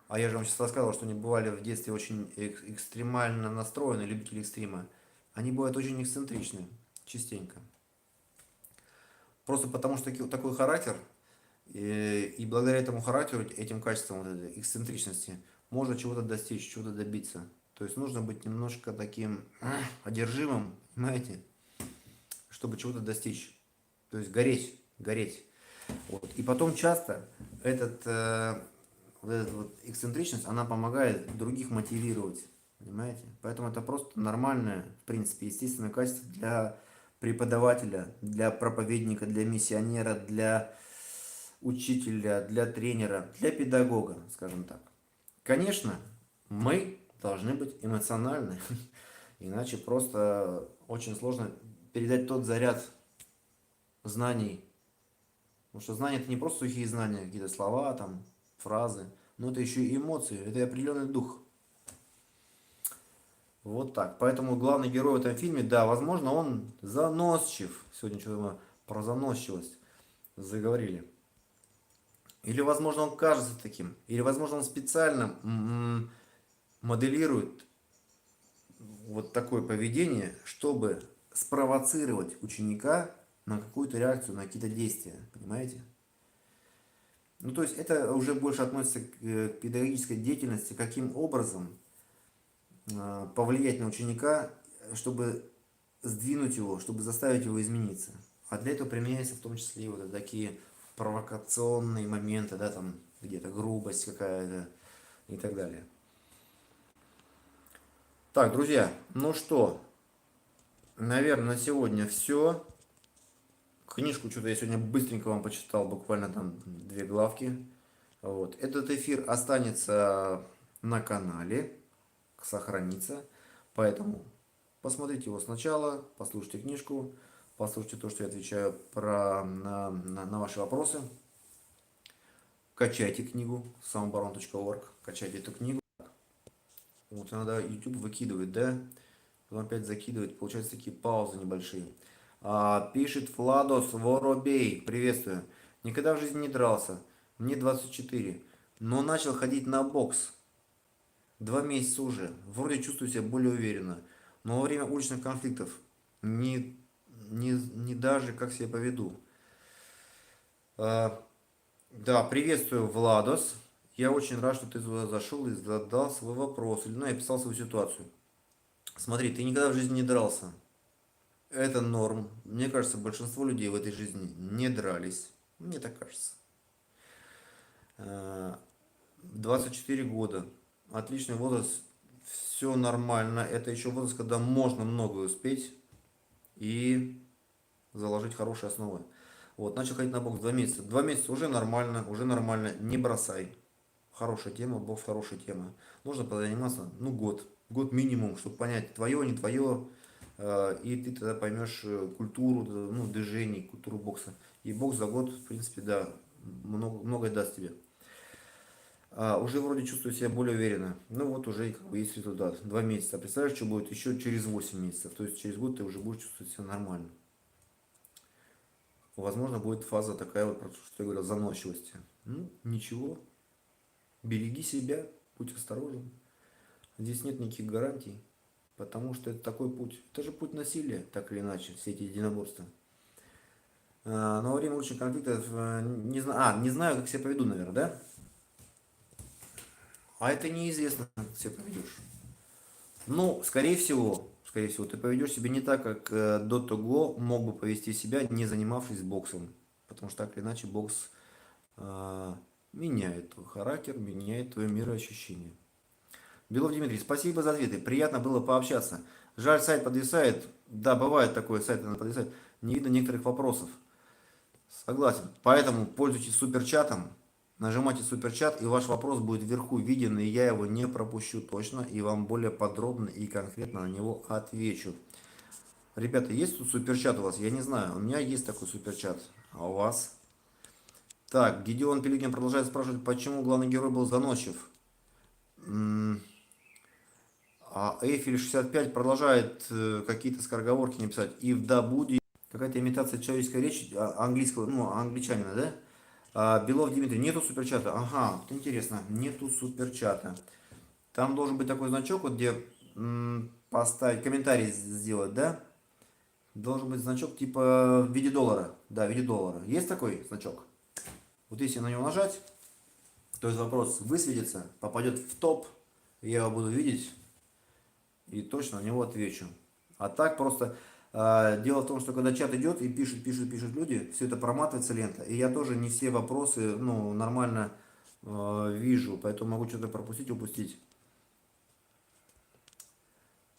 а я же вам сейчас рассказывал, что они бывали в детстве очень экстремально настроены, любители экстрима, они бывают очень эксцентричны, частенько. Просто потому что такой характер, и благодаря этому характеру, этим качествам вот этой эксцентричности, можно чего-то достичь, чего-то добиться. То есть нужно быть немножко таким одержимым, понимаете, чтобы чего-то достичь. То есть гореть, гореть. Вот. И потом часто вот эта вот эксцентричность, она помогает других мотивировать. Понимаете? Поэтому это просто нормальное, в принципе, естественное качество для преподавателя, для проповедника, для миссионера, для учителя, для тренера, для педагога, скажем так. Конечно, мы должны быть эмоциональны, иначе просто очень сложно передать тот заряд знаний. Потому что знания это не просто сухие знания, какие-то слова, там, фразы, но это еще и эмоции, это и определенный дух. Вот так. Поэтому главный герой в этом фильме, да, возможно, он заносчив. Сегодня что-то про заносчивость заговорили. Или, возможно, он кажется таким. Или, возможно, он специально моделирует вот такое поведение, чтобы спровоцировать ученика на какую-то реакцию, на какие-то действия. Понимаете? Ну, то есть это уже больше относится к педагогической деятельности, каким образом повлиять на ученика, чтобы сдвинуть его, чтобы заставить его измениться. А для этого применяются в том числе и вот такие провокационные моменты, да, там, где-то грубость какая-то и так далее. Так, друзья, ну что, наверное, на сегодня все. Книжку что-то я сегодня быстренько вам почитал, буквально там 2 главки. Вот. Этот эфир останется на канале, сохранится. Поэтому посмотрите его сначала, послушайте книжку, послушайте то, что я отвечаю на ваши вопросы. Качайте книгу самооборон.орг, качайте эту книгу. Вот иногда YouTube выкидывает, да? Потом опять закидывает, получаются такие паузы небольшие. Пишет Владос Воробей, приветствую. Никогда в жизни не дрался, мне 24, но начал ходить на бокс. 2 месяца уже, вроде чувствую себя более уверенно, но во время уличных конфликтов не даже как себя поведу. А, Да, приветствую, Владос. Я очень рад, что ты туда зашел и задал свой вопрос, или ну, я описал свою ситуацию. Смотри, ты никогда в жизни не дрался. Это норм. Мне кажется, большинство людей в этой жизни не дрались. Мне так кажется. 24 года. Отличный возраст. Все нормально. Это еще возраст, когда можно многое успеть и заложить хорошие основы. Вот, начал ходить на бокс 2 месяца. 2 месяца уже нормально, уже нормально. Не бросай. Хорошая тема, бокс хорошая тема. Нужно позаниматься, ну, год. Год минимум, чтобы понять, твое, не твое. И ты тогда поймешь культуру, ну, движений, культуру бокса. И бокс за год, в принципе, да, многое даст тебе. Уже вроде чувствую себя более уверенно. Ну вот уже как бы есть результат. 2 месяца. Представляешь, что будет еще через 8 месяцев. То есть через год ты уже будешь чувствовать себя нормально. Возможно, будет фаза такая вот, что я говорил, заносчивости. Ну, ничего. Береги себя, будь осторожен. Здесь нет никаких гарантий, потому что это такой путь. Это же путь насилия, так или иначе, все эти единоборства. Но во время уличных конфликтов не знаю, как себя поведу, наверное, да? А это неизвестно, как ты себя поведешь. Ну, скорее всего, ты поведешь себя не так, как до того мог бы повести себя, не занимавшись боксом. Потому что так или иначе бокс меняет твой характер, меняет твое мироощущение. Белов Дмитрий, спасибо за ответы. Приятно было пообщаться. Жаль, сайт подвисает. Да, бывает такое, сайт иногда подвисает. Не видно некоторых вопросов. Согласен. Поэтому пользуйтесь суперчатом. Нажимайте суперчат, и ваш вопрос будет вверху виден, и я его не пропущу точно, и вам более подробно и конкретно на него отвечу. Ребята, есть тут суперчат у вас? Я не знаю. У меня есть такой суперчат. А у вас? Так, Гедеон Пелигин продолжает спрашивать, почему главный герой был заносчив. А Эйфель 65 продолжает какие-то скороговорки не писать. If да будет какая-то имитация человеческой речи английского, ну, англичанина, да? Белов Дмитрий, нету суперчата. Ага, вот интересно, нету суперчата. Там должен быть такой значок, вот где поставить, комментарий сделать, да? Должен быть значок типа в виде доллара. Да, в виде доллара. Есть такой значок? Вот если на него нажать, то есть вопрос высветится, попадет в топ, я его буду видеть и точно на него отвечу. А так просто дело в том, что когда чат идет и пишут люди, все это проматывается лента. И я тоже не все вопросы ну, нормально вижу, поэтому могу что-то пропустить, упустить.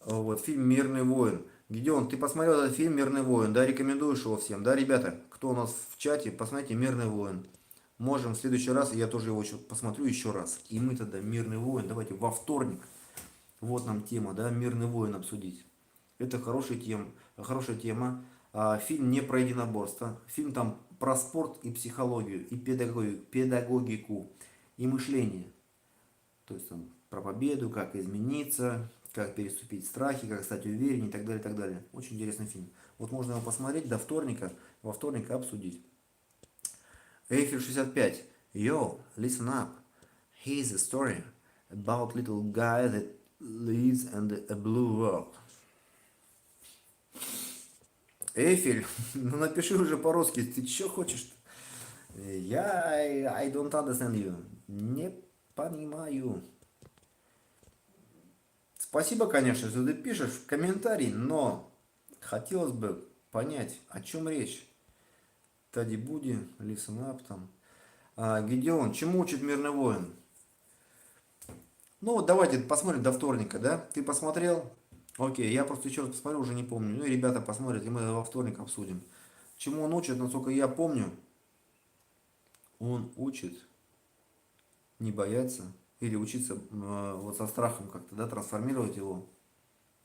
Вот, фильм «Мирный воин». Гедеон, ты посмотрел этот фильм «Мирный воин», да, рекомендуешь его всем, да, ребята? Кто у нас в чате, посмотрите «Мирный воин». Можем в следующий раз, я тоже его посмотрю еще раз. И мы тогда «Мирный воин», давайте во вторник. Вот нам тема, да, «Мирный воин» обсудить. Это хорошая тема. Фильм не про единоборство. Фильм там про спорт и психологию, и педагогику, и мышление. То есть там про победу, как измениться, как переступить страхи, как стать увереннее и так далее, и так далее. Очень интересный фильм. Вот можно его посмотреть до вторника, во вторник обсудить. Эйфель 65. Yo, listen up. Here's a story about little guy that lives in a blue world. Эйфель, ну напиши уже по-русски, ты что хочешь? I don't understand you. Не понимаю. Спасибо, конечно, что ты пишешь в комментарии, но хотелось бы понять, о чем речь. Тади Буди, Listen Up там. Гедеон, чему учит мирный воин? Ну, вот давайте посмотрим до вторника, да? Ты посмотрел? Окей, я просто еще раз посмотрю, уже не помню. Ну и ребята посмотрят, и мы во вторник обсудим. Чему он учит, насколько я помню, он учит не бояться или учиться вот со страхом как-то, да, трансформировать его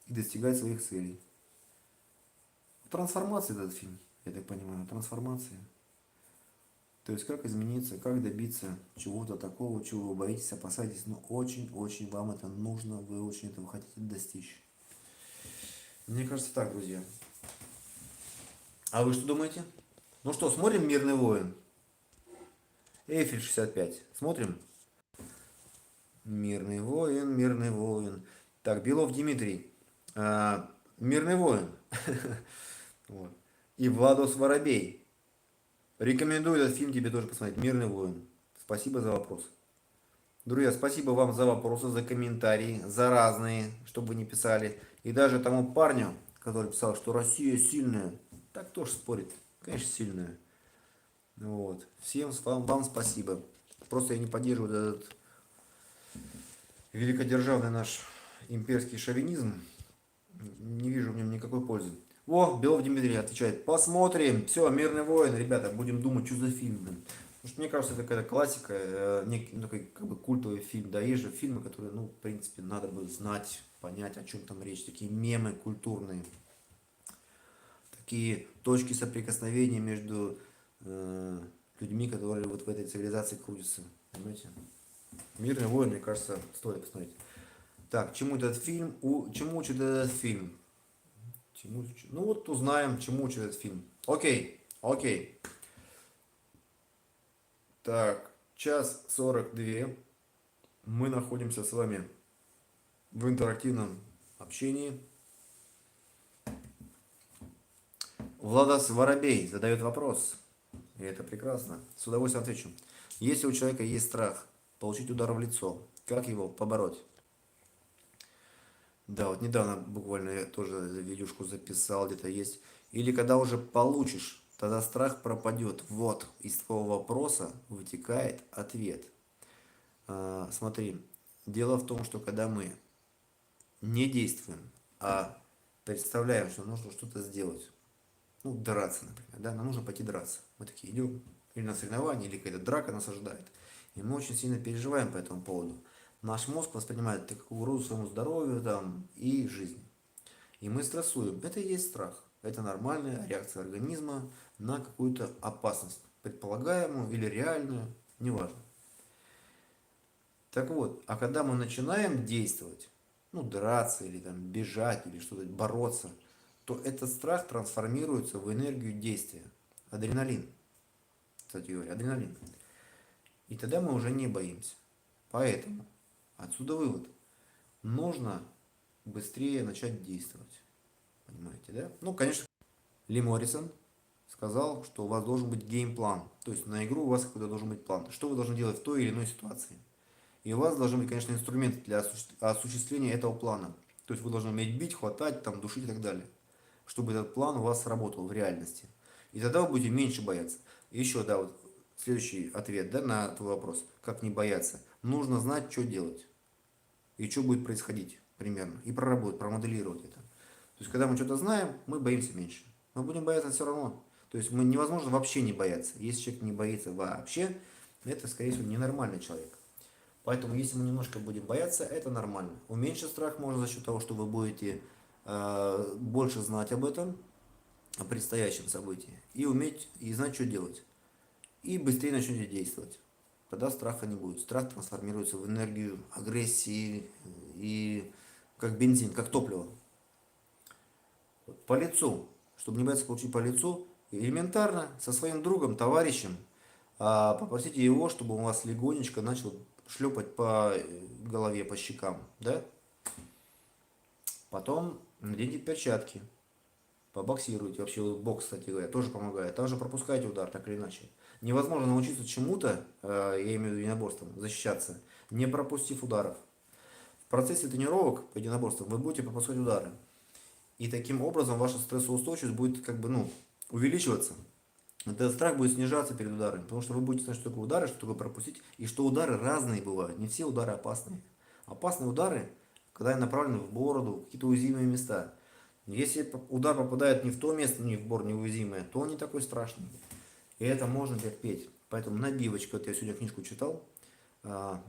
и достигать своих целей. Трансформация этот фильм, я так понимаю, трансформация. То есть как измениться, как добиться чего-то такого, чего вы боитесь, опасаетесь, но очень-очень вам это нужно, вы очень этого хотите достичь. Мне кажется так, друзья. А вы что думаете? Ну что, смотрим «Мирный воин»? Эйфель 65. Смотрим? Мирный воин, мирный воин. Так, Белов Дмитрий. Мирный воин. Вот. И Владос Воробей. Рекомендую этот фильм тебе тоже посмотреть. Мирный воин. Спасибо за вопрос. Друзья, спасибо вам за вопросы, за комментарии, за разные, чтобы вы не писали. И даже тому парню, который писал, что Россия сильная, так тоже спорит. Конечно, сильная. Вот. Всем вам спасибо. Просто я не поддерживаю этот великодержавный наш имперский шовинизм. Не вижу в нем никакой пользы. О, Белов Дмитрий отвечает. Посмотрим. Все, «Мирный воин», ребята, будем думать, что за фильм, блин. Потому что мне кажется, это какая-то классика, некий, ну, такой как бы культовый фильм. Да, есть же фильмы, которые, ну, в принципе, надо бы знать, понять, о чем там речь. Такие мемы культурные. Такие точки соприкосновения между людьми, которые вот в этой цивилизации крутятся. Понимаете? «Мирный воин», мне кажется, стоит посмотреть. Так, чему этот фильм? Чему учит этот фильм? Ну вот узнаем, чему учит этот фильм. Окей, окей. Так, 1:42. Мы находимся с вами в интерактивном общении. Владос Воробей задает вопрос. И это прекрасно. С удовольствием отвечу. Если у человека есть страх получить удар в лицо, как его побороть? Да, вот недавно буквально я тоже видюшку записал, где-то есть. Или когда уже получишь, тогда страх пропадет. Вот, из твоего вопроса вытекает ответ. Смотри, дело в том, что когда мы не действуем, а представляем, что нужно что-то сделать, ну, драться, например, да, нам нужно пойти драться. Мы такие идем, или на соревнования, или какая-то драка нас ожидает. И мы очень сильно переживаем по этому поводу. Наш мозг воспринимает это как угрозу своему здоровью там, и жизни. И мы стрессуем. Это и есть страх. Это нормальная реакция организма на какую-то опасность. Предполагаемую или реальную, неважно. Так вот, а когда мы начинаем действовать, ну, драться или там бежать или что-то, бороться, то этот страх трансформируется в энергию действия. Адреналин. Кстати говоря, адреналин. И тогда мы уже не боимся. Поэтому отсюда вывод. Нужно быстрее начать действовать. Понимаете, да? Ну, конечно, Ли Моррисон сказал, что у вас должен быть геймплан. То есть на игру у вас какой-то должен быть план. Что вы должны делать в той или иной ситуации. И у вас должны быть, конечно, инструменты для осуществления этого плана. То есть вы должны уметь бить, хватать, там, душить и так далее. Чтобы этот план у вас сработал в реальности. И тогда вы будете меньше бояться. И еще, да, вот следующий ответ, да, на твой вопрос. Как не бояться? Нужно знать, что делать. И что будет происходить примерно. И проработать, промоделировать это. То есть, когда мы что-то знаем, мы боимся меньше. Мы будем бояться все равно. То есть, невозможно вообще не бояться. Если человек не боится вообще, это, скорее всего, ненормальный человек. Поэтому, если мы немножко будем бояться, это нормально. Уменьшить страх можно за счет того, что вы будете больше знать об этом, о предстоящем событии. И уметь, и знать, что делать. И быстрее начнете действовать. Тогда страха не будет. Страх трансформируется в энергию агрессии и как бензин, как топливо. По лицу. Чтобы не бояться получить по лицу, элементарно со своим другом, товарищем, попросите его, чтобы он вас легонечко начал шлепать по голове, по щекам. Да? Потом наденьте перчатки. Побоксируйте. Вообще бокс, кстати говоря, тоже помогает. Также пропускайте удар, так или иначе. Невозможно научиться чему-то, я имею в виду единоборством, защищаться, не пропустив ударов. В процессе тренировок по единоборствам вы будете пропускать удары. И таким образом ваша стрессоустойчивость будет как бы, ну, увеличиваться. этот страх будет снижаться перед ударами, потому что вы будете знать, что такое удары, что такое пропустить, и что удары разные бывают, не все удары опасные. Опасные удары, когда они направлены в бороду, в какие-то уязвимые места. Если удар попадает не в то место, не в бороду, не в уязвимое, то он не такой страшный. И это можно терпеть. Поэтому набивочка, вот я сегодня книжку читал,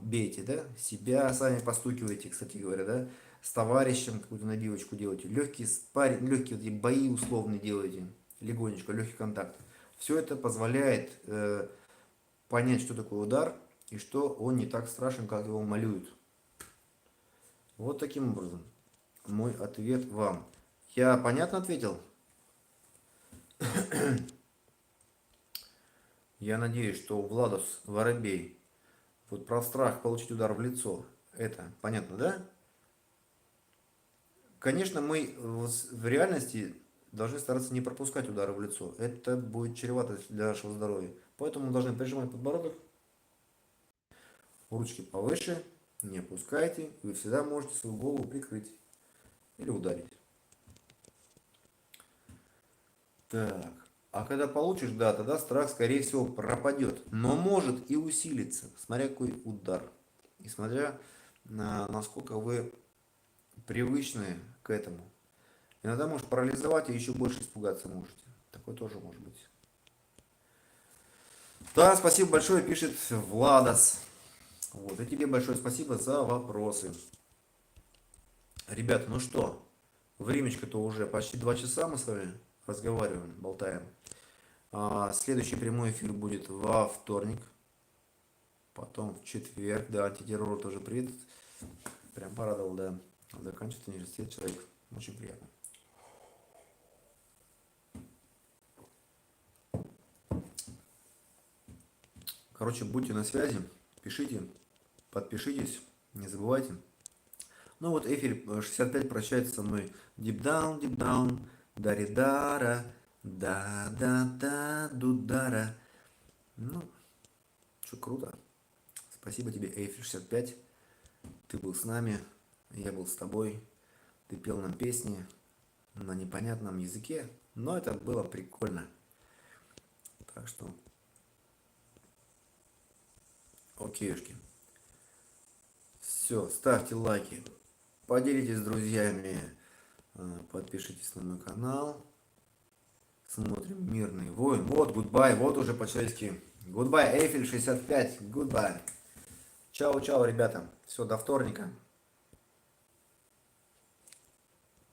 бейте, да, себя сами постукиваете, кстати говоря, да, с товарищем какую-то набивочку делаете, легкие спарринг, легкие вот эти бои условные делаете, легонечко, легкий контакт. Все это позволяет понять, что такое удар и что он не так страшен, как его малюют. Вот таким образом мой ответ вам. Я понятно ответил? Я надеюсь, что Владос Воробей, вот про страх получить удар в лицо, это понятно, да? Конечно, мы в реальности должны стараться не пропускать удары в лицо. Это будет чревато для нашего здоровья. Поэтому мы должны прижимать подбородок, ручки повыше, не опускайте. Вы всегда можете свою голову прикрыть или ударить. Так, а когда получишь, да, тогда страх, скорее всего, пропадет. Но может и усилиться, смотря какой удар. И смотря на насколько вы привычны к этому. Иногда может парализовать и еще больше испугаться можете. Такое тоже может быть. Да, спасибо большое, пишет Владос. Вот, и тебе большое спасибо за вопросы. Ребята, ну что, времечко-то уже почти 2 часа мы с вами разговариваем, болтаем. Следующий прямой эфир будет во вторник. Потом в четверг, да, антитеррор тоже приедет. Прям порадовал, да. Заканчивает университет человек. Очень приятно. Короче, будьте на связи, пишите, подпишитесь, не забывайте. Ну вот эфир 65 прощается со мной. Deep down, даридара, да, дудара. Ну, что круто. Спасибо тебе, Эйфель 65. Ты был с нами, я был с тобой. Ты пел нам песни на непонятном языке, но это было прикольно. Так что, окейшки. Все, ставьте лайки, поделитесь с друзьями, подпишитесь на мой канал. Смотрим «Мирный воин». Вот, гудбай, вот уже по-человечески. Гудбай, Эйфель 65, гудбай. Чао, чао, ребята. Все, до вторника.